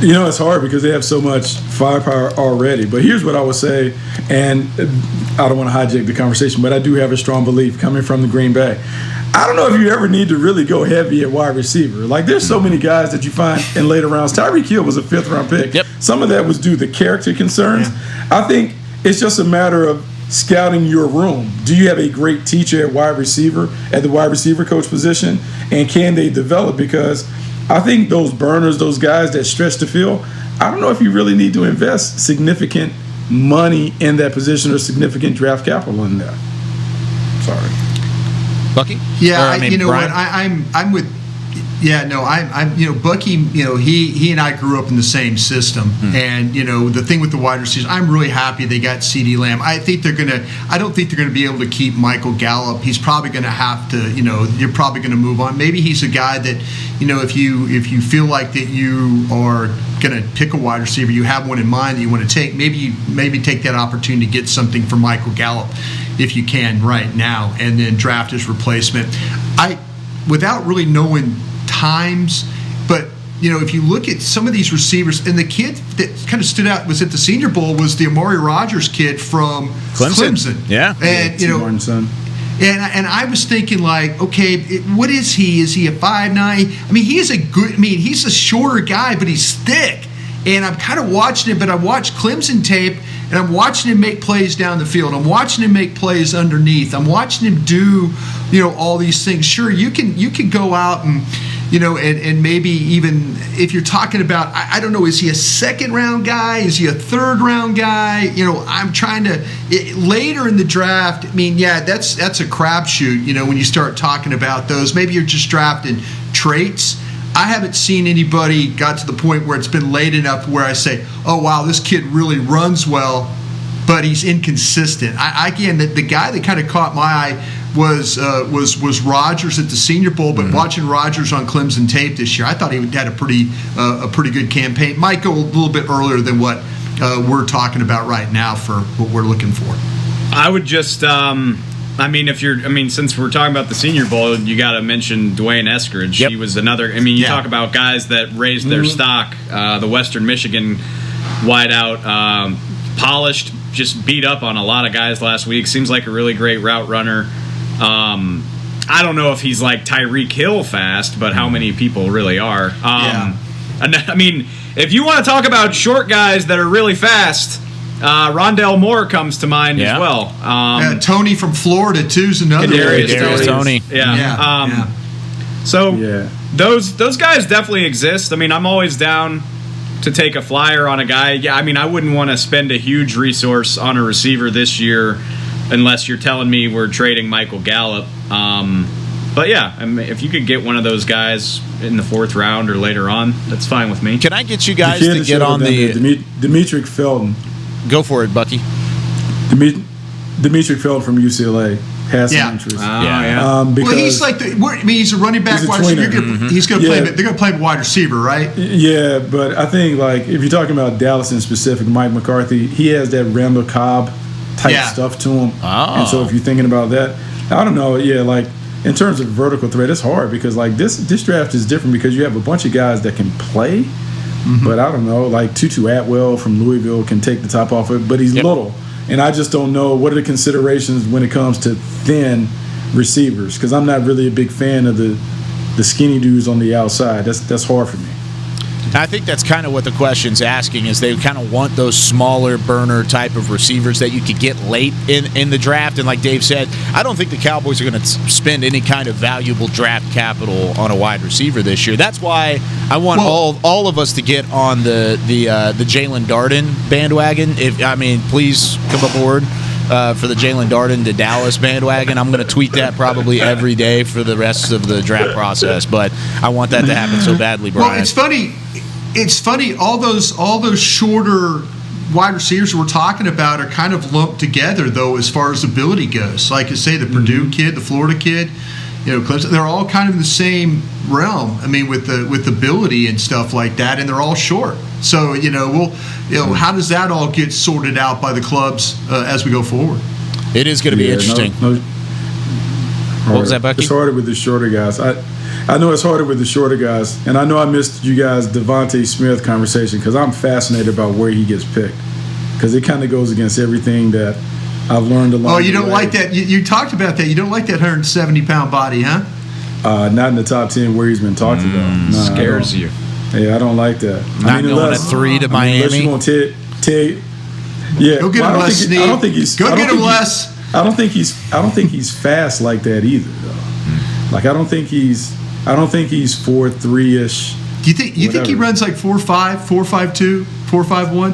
It's hard because they have so much firepower already. But here's what I would say, and I don't want to hijack the conversation, but I do have a strong belief coming from the Green Bay. I don't know if you ever need to really go heavy at wide receiver. There's so many guys that you find in later rounds. Tyreek Hill was a 5th-round pick. Yep. Some of that was due to character concerns. Yeah. I think it's just a matter of scouting your room. Do you have a great teacher at wide receiver, at the wide receiver coach position, and can they develop? Because I think those burners, those guys that stretch the field, I don't know if you really need to invest significant money in that position or significant draft capital in that. Sorry. Bucky? Yeah, you know Brian? What? I'm with Yeah, no, I'm Bucky, he and I grew up in the same system. And, the thing with the wide receivers, I'm really happy they got CeeDee Lamb. I don't think they're going to be able to keep Michael Gallup. He's probably going to have to, you're probably going to move on. Maybe he's a guy that, if you feel like that you are going to pick a wide receiver, you have one in mind that you want to take, maybe take that opportunity to get something for Michael Gallup if you can right now, and then draft his replacement. Without really knowing times, but if you look at some of these receivers, and the kid that kind of stood out was at the Senior Bowl was the Amari Rogers kid from Clemson. Yeah, and and I was thinking, like, okay, what is he? Is he a 5'9"? I mean, he's a shorter guy, but he's thick. And I'm kind of watching him, but I watched Clemson tape, and I'm watching him make plays down the field. I'm watching him make plays underneath. I'm watching him do, all these things. Sure, you can go out and, and maybe even if you're talking about, I don't know, is he a second-round guy? Is he a third-round guy? I'm trying to later in the draft. I mean, yeah, that's a crapshoot. When you start talking about those, maybe you're just drafting traits. I haven't seen anybody got to the point where it's been late enough where I say, oh, wow, this kid really runs well, but he's inconsistent. Again, the guy that kind of caught my eye was Rogers at the Senior Bowl, but watching Rogers on Clemson tape this year, I thought he had a pretty good campaign. Might go a little bit earlier than what we're talking about right now for what we're looking for. I would just since we're talking about the Senior Bowl, you got to mention Dwayne Eskridge. Yep. He was another. You talk about guys that raised their stock. The Western Michigan wideout, polished, just beat up on a lot of guys last week. Seems like a really great route runner. I don't know if he's like Tyreek Hill fast, but how many people really are? If you want to talk about short guys that are really fast, Rondell Moore comes to mind as well. Tony from Florida too is another. Kadarius Toney. Those guys definitely exist. I'm always down to take a flyer on a guy. Yeah, I wouldn't want to spend a huge resource on a receiver this year unless you're telling me we're trading Michael Gallup. But yeah, if you could get one of those guys in the 4th round or later on, that's fine with me. Can I get you guys to get on the Demetric Felton? Go for it, Bucky. Demetric Felton from UCLA has some interest. Because he's like he's a running back. He's going to play. They're going to play wide receiver, right? Yeah, but I think like if you're talking about Dallas in specific, Mike McCarthy, he has that Randall Cobb type stuff to him. And so if you're thinking about that, I don't know. Yeah, like in terms of vertical threat, it's hard because like this draft is different because you have a bunch of guys that can play. But I don't know, like Tutu Atwell from Louisville can take the top off it, but he's little. And I just don't know what are the considerations when it comes to thin receivers because I'm not really a big fan of the skinny dudes on the outside. That's hard for me. I think that's kind of what the question's asking is they kind of want those smaller burner type of receivers that you could get late in the draft. And like Dave said, I don't think the Cowboys are going to spend any kind of valuable draft capital on a wide receiver this year. That's why I want all of us to get on the Jalen Darden bandwagon. Please come aboard. For the Jalen Darden to Dallas bandwagon. I'm going to tweet that probably every day for the rest of the draft process, but I want that to happen so badly, Brian. Well, it's funny. All those shorter wide receivers we're talking about are kind of lumped together, though, as far as ability goes. Like I say, the Purdue kid, the Florida kid, Clemson, they're all kind of in the same realm. With ability and stuff like that, and they're all short. So how does that all get sorted out by the clubs as we go forward? It is going to be interesting. What was that, Bucky? It's harder with the shorter guys. I know it's harder with the shorter guys, and I know I missed you guys' Devontae Smith conversation because I'm fascinated about where he gets picked because it kind of goes against everything that I've learned along the way. Oh, you don't like that? You talked about that. You don't like that 170-pound body, huh? Not in the top 10 where he's been talked about. No, scares you. Yeah, I don't like that. Not going at 3 to Miami. Unless you want to go get him, Les Snead. I don't think he's. Go get him, Les. I don't think he's fast like that either, though. Like I don't think he's 4.3-ish. Do you think he runs like 4.5, 4.52, 4.51?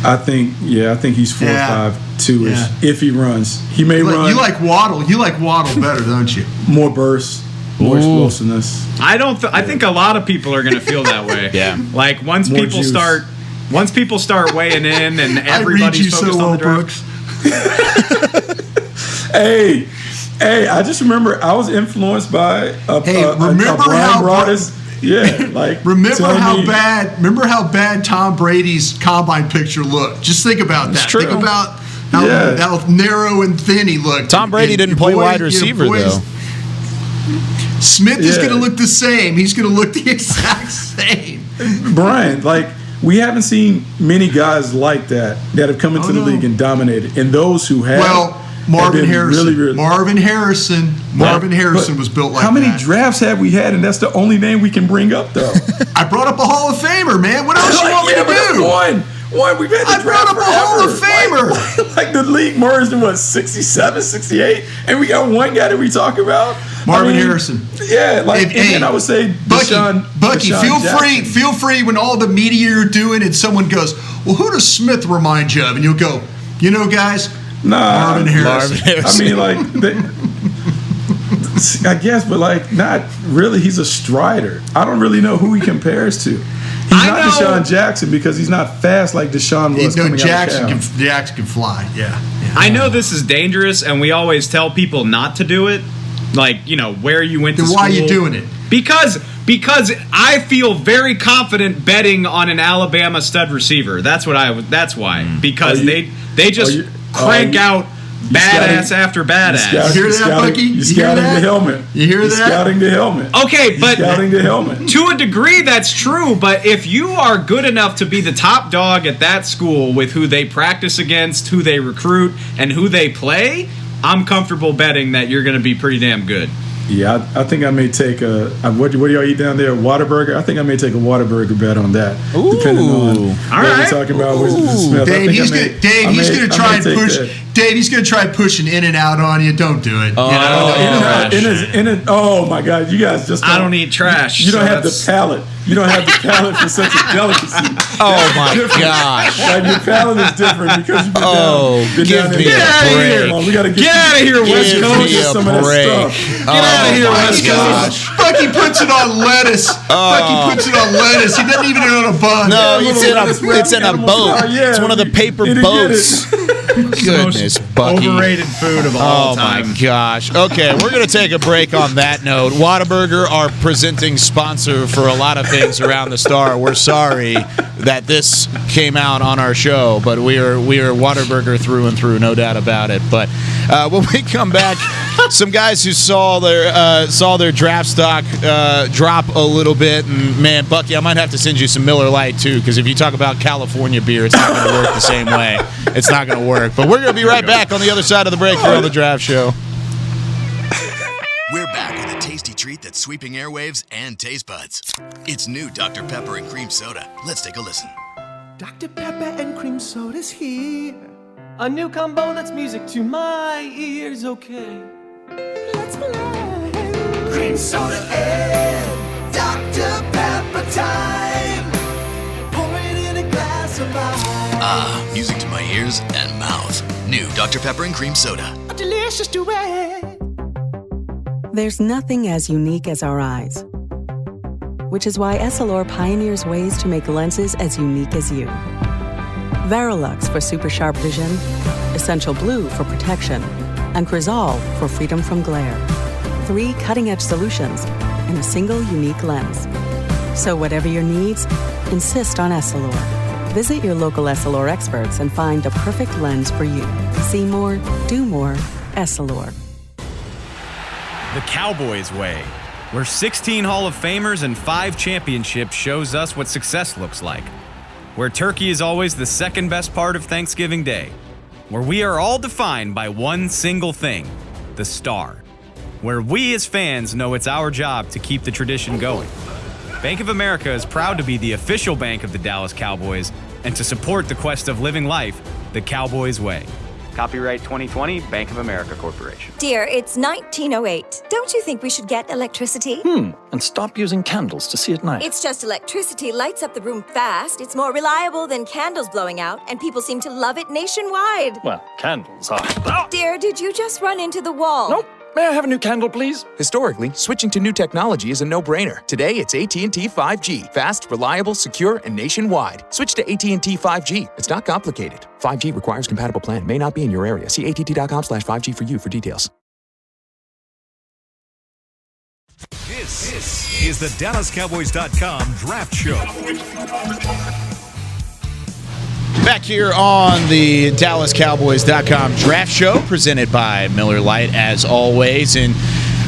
I think he's 4.52-ish. Yeah. If he runs, he may run. You like Waddle. You like Waddle better, don't you? More burst. more explosiveness. I think a lot of people are going to feel that way. Yeah. Like once More people juice. start weighing in and I read you everybody's so focused on well, the draft. Brooks. Hey, I just remember I was influenced by remember Brian how Broaddus. Yeah, like remember how bad Tom Brady's combine picture looked. Just think about that. true. Think about how narrow and thin he looked. Tom Brady didn't play wide receiver, though. Smith is going to look the same. He's going to look the exact same. Brian, like we haven't seen many guys like that have come into the league and dominated, and those who have. Marvin Harrison. Really, Marvin Harrison was built like that. How many drafts have we had? And that's the only name we can bring up, though. I brought up a Hall of Famer, man. What else you want me to do? One. We've had I brought up a Hall of Famer. Like the league merged in 67, 68, and we got one guy that we talk about. Marvin Harrison. Yeah, and then I would say Bucky, feel free when all the media you're doing and someone goes, well, who does Smith remind you of? And you'll go, guys, Marvin Harrison. I mean, I guess, but not really. He's a strider. I don't really know who he compares to. He's not Deshaun Jackson because he's not fast like Deshaun was. Jackson can fly. Yeah. I know this is dangerous, and we always tell people not to do it. Like, where you went to school. Why are you doing it? Because I feel very confident betting on an Alabama stud receiver. That's why. Because they just crank out badass after badass. You hear that, Bucky? You're scouting the helmet. You hear that? Scouting the helmet. Okay, but scouting the helmet. To a degree, that's true. But if you are good enough to be the top dog at that school with who they practice against, who they recruit, and who they play, I'm comfortable betting that you're going to be pretty damn good. Yeah, I think I may take what do y'all eat down there? Whataburger? I think I may take a Whataburger bet on that. Ooh. Depending on what we're talking about with Smith. Dave, he's going to try and push. Dave, he's going to try pushing In-N-Out on you. Don't do it. Oh my God, you guys just I don't eat trash. You don't have the palate. You don't have the palate for such a delicacy. Oh my gosh! Like your palate is different because you've been down give me a break. We got to get out of here, West Coast. Some of that stuff. Get out of here, West Coast. Bucky puts it on lettuce. Bucky puts it on lettuce. He doesn't even do it on a bun. No, it's in a boat. It's one of the paper boats. Goodness, Bucky. Overrated food of all time. Oh my gosh. Okay, we're going to take a break on that note. Whataburger, our presenting sponsor for a lot of things around the Star. We're sorry that this came out on our show, but we are Whataburger through and through, no doubt about it. But when we come back, some guys who saw their draft stock drop a little bit, and man, Bucky, I might have to send you some Miller Lite too, because if you talk about California beer, it's not going to work the same way. It's not going to work. But we're going to be right back on the other side of the break here on the Draft Show. We're back with a tasty treat that's sweeping airwaves and taste buds. It's new Dr. Pepper and Cream Soda. Let's take a listen. Dr. Pepper and Cream Soda's here. A new combo that's music to my ears, okay. Let's play. Cream Soda and Dr. Pepper time. Pour it in a glass of ice. Ah, music to my ears and mouth. New Dr. Pepper and Cream Soda. A delicious duet. There's nothing as unique as our eyes, which is why Essilor pioneers ways to make lenses as unique as you. Verilux for super sharp vision, Essential Blue for protection, and Crizal for freedom from glare. 3 cutting-edge solutions in a single unique lens. So whatever your needs, insist on Essilor. Visit your local Essilor experts and find the perfect lens for you. See more, do more, Essilor. The Cowboys way, where 16 Hall of Famers and 5 championships shows us what success looks like. Where turkey is always the second best part of Thanksgiving Day. Where we are all defined by one single thing, the star. Where we as fans know it's our job to keep the tradition going. Bank of America is proud to be the official bank of the Dallas Cowboys and to support the quest of living life the Cowboys way. Copyright 2020, Bank of America Corporation. Dear, it's 1908. Don't you think we should get electricity? And stop using candles to see at night. It's just electricity lights up the room fast. It's more reliable than candles blowing out, and people seem to love it nationwide. Well, candles are... Dear, did you just run into the wall? Nope. May I have a new candle, please? Historically, switching to new technology is a no-brainer. Today, it's AT&T 5G. Fast, reliable, secure, and nationwide. Switch to AT&T 5G. It's not complicated. 5G requires compatible plan. May not be in your area. See att.com/5G for you for details. This is the DallasCowboys.com Draft Show. Back here on the DallasCowboys.com Draft Show, presented by Miller Lite, as always. And,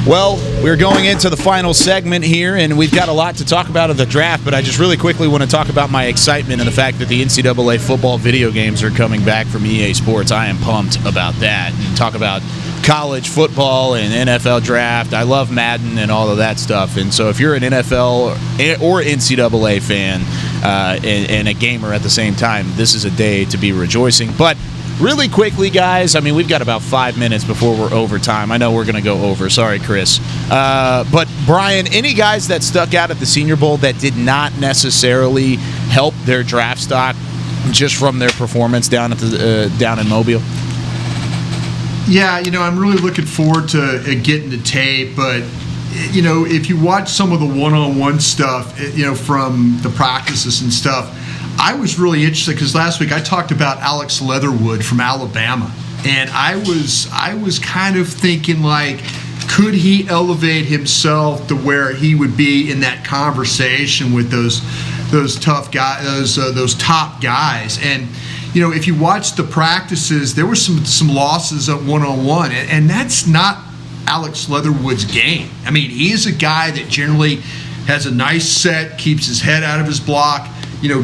well, we're going into the final segment here, and we've got a lot to talk about of the draft, but I just really quickly want to talk about my excitement and the fact that the NCAA football video games are coming back from EA Sports. I am pumped about that. And talk about college football and NFL draft. I love Madden and all of that stuff. And so if you're an NFL or NCAA fan and a gamer at the same time, this is a day to be rejoicing. But really quickly, guys, I mean, we've got about 5 minutes before we're overtime. I know we're going to go over. Sorry, Chris. But, Brian, any guys that stuck out at the Senior Bowl that did not necessarily help their draft stock just from their performance down in Mobile? Yeah, I'm really looking forward to getting the tape, but if you watch some of the one-on-one stuff, from the practices and stuff, I was really interested because last week I talked about Alex Leatherwood from Alabama, and I was kind of thinking, like, could he elevate himself to where he would be in that conversation with those tough guys, those top guys? And if you watch the practices, there were some losses at one-on-one, and that's not Alex Leatherwood's game. I mean, he is a guy that generally has a nice set, keeps his head out of his block,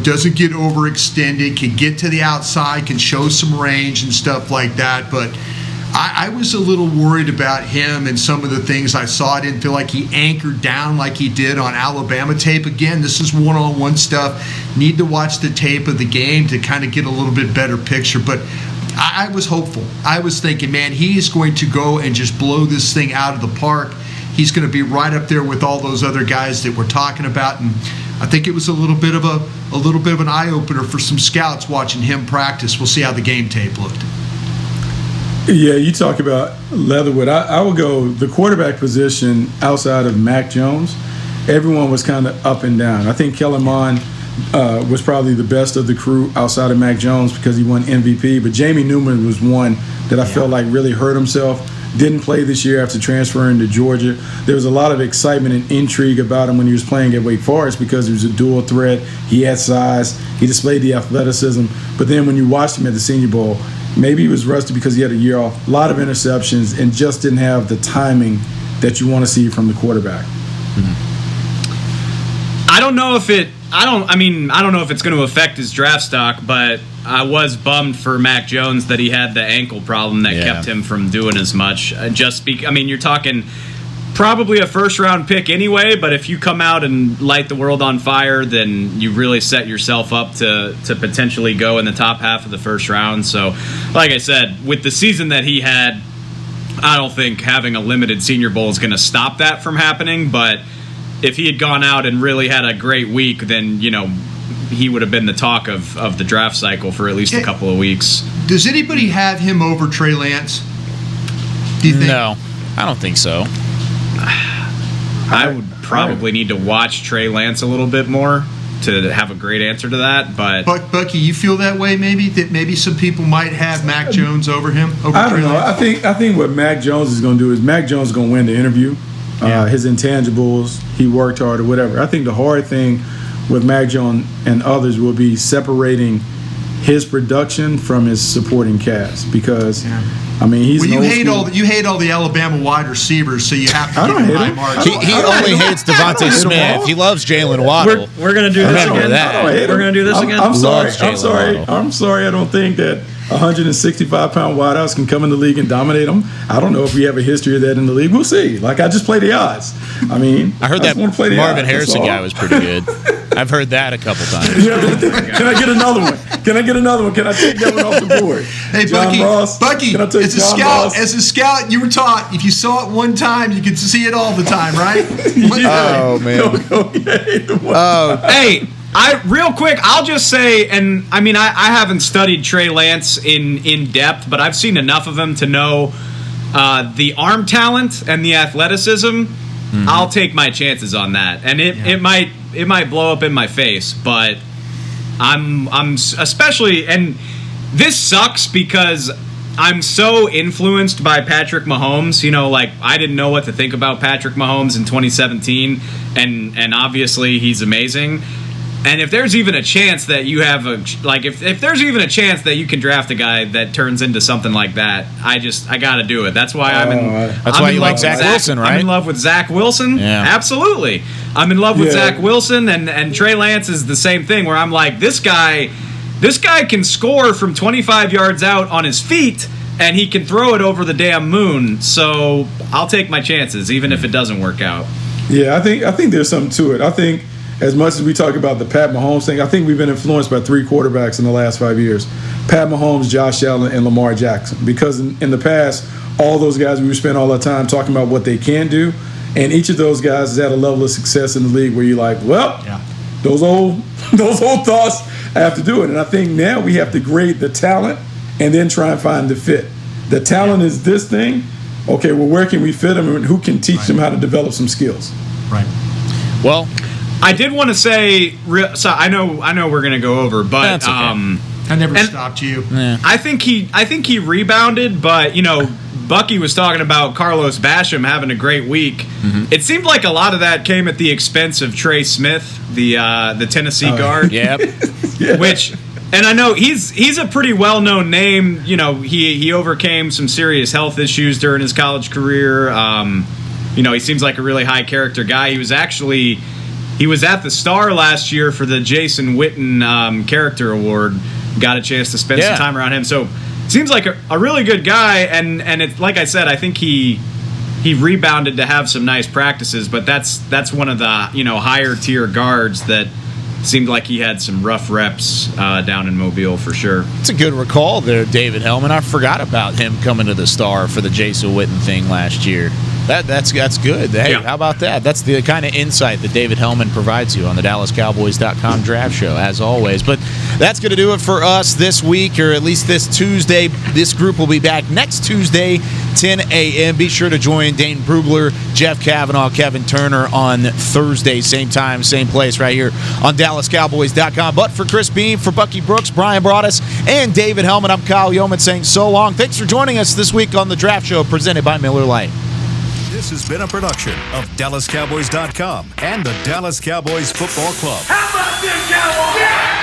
doesn't get overextended, can get to the outside, can show some range and stuff like that. But I was a little worried about him and some of the things I saw. I didn't feel like he anchored down like he did on Alabama tape. Again, this is one-on-one stuff. Need to watch the tape of the game to kind of get a little bit better picture. But I was hopeful. I was thinking, man, he's going to go and just blow this thing out of the park. He's going to be right up there with all those other guys that we're talking about. And I think it was a little bit of an eye-opener for some scouts watching him practice. We'll see how the game tape looked. Yeah, you talk about Leatherwood. I would go the quarterback position outside of Mac Jones. Everyone was kind of up and down. I think Kellen Mond was probably the best of the crew outside of Mac Jones because he won MVP. But Jamie Newman was one that I felt like really hurt himself. Didn't play this year after transferring to Georgia. There was a lot of excitement and intrigue about him when he was playing at Wake Forest because he was a dual threat. He had size. He displayed the athleticism. But then when you watched him at the Senior Bowl, maybe he was rusty because he had a year off, a lot of interceptions, and just didn't have the timing that you want to see from the quarterback. I don't know if it's going to affect his draft stock, but I was bummed for Mac Jones that he had the ankle problem that kept him from doing as much. You're talking probably a first-round pick anyway, but if you come out and light the world on fire, then you really set yourself up to potentially go in the top half of the first round. So, like I said, with the season that he had, I don't think having a limited Senior Bowl is going to stop that from happening, but if he had gone out and really had a great week, then, he would have been the talk of the draft cycle for at least a couple of weeks. Does anybody have him over Trey Lance? Do you think? No, I don't think so. I would probably need to watch Trey Lance a little bit more to have a great answer to that. But Bucky, you feel that way? Maybe some people might have Mac Jones over him. I don't know. I think what Mac Jones is going to do is Mac Jones is going to win the interview. His intangibles, he worked hard or whatever. I think the hard thing with Mac Jones and others will be separating his production from his supporting cast because he's you hate all the Alabama wide receivers, so you have to give him high marks. He only hates Devontae Smith. He loves Jalen Waddle. We're gonna do this again. We're gonna do this again. I'm sorry. I don't think that 165-pound wideouts can come in the league and dominate them. I don't know if we have a history of that in the league. We'll see. Like, I just play the odds. I heard that Marvin Harrison guy was pretty good. I've heard that a couple times. Can I get another one? Can I take that one off the board? Hey, Bucky, as a scout, you were taught if you saw it one time, you could see it all the time, right? Oh, man. Hey, real quick, I'll just say, and I haven't studied Trey Lance in depth, but I've seen enough of him to know The arm talent and the athleticism, I'll take my chances on that. And it might blow up in my face, but I'm especially, and this sucks because I'm so influenced by Patrick Mahomes. You know, like, I didn't know what to think about Patrick Mahomes in 2017, and obviously he's amazing. And if there's even a chance that you have if there's even a chance that you can draft a guy that turns into something like that, I got to do it. That's why you like Zach Wilson, right? I'm in love with Zach Wilson. Yeah. Absolutely. I'm in love with Zach Wilson, and Trey Lance is the same thing, where I'm like, this guy can score from 25 yards out on his feet, and he can throw it over the damn moon. So I'll take my chances, even if it doesn't work out. Yeah, I think there's something to it. I think, as much as we talk about the Pat Mahomes thing, I think we've been influenced by 3 quarterbacks in the last 5 years: Pat Mahomes, Josh Allen, and Lamar Jackson. Because in the past, all those guys, we spent all our time talking about what they can do, and each of those guys has had a level of success in the league where you're like, well, those old thoughts, I have to do it. And I think now we have to grade the talent and then try and find the fit. The talent is this thing. Okay, well, where can we fit them, and who can teach them how to develop some skills? Right. Well, I did want to say, so I know we're going to go over, but that's okay. I never stopped you. Yeah. I think he rebounded, but Bucky was talking about Carlos Basham having a great week. Mm-hmm. It seemed like a lot of that came at the expense of Trey Smith, the Tennessee guard. Yep. Which, and I know he's a pretty well-known name. He overcame some serious health issues during his college career. He seems like a really high character guy. He was at the Star last year for the Jason Witten Character Award. Got a chance to spend some time around him. So seems like a really good guy. And it's like I said, I think he rebounded to have some nice practices. But that's one of the higher tier guards that seemed like he had some rough reps down in Mobile for sure. It's a good recall there, David Hellman. I forgot about him coming to the Star for the Jason Witten thing last year. That's good. Hey, how about that? That's the kind of insight that David Hellman provides you on the DallasCowboys.com draft show, as always. But that's going to do it for us this week, or at least this Tuesday. This group will be back next Tuesday, 10 a.m. Be sure to join Dane Brugler, Jeff Kavanaugh, Kevin Turner on Thursday, same time, same place, right here on DallasCowboys.com. But for Chris Beam, for Bucky Brooks, Brian Broaddus, and David Hellman, I'm Kyle Yeoman saying so long. Thanks for joining us this week on the Draft Show, presented by Miller Lite. This has been a production of DallasCowboys.com and the Dallas Cowboys Football Club. How about this, Cowboys? Yeah!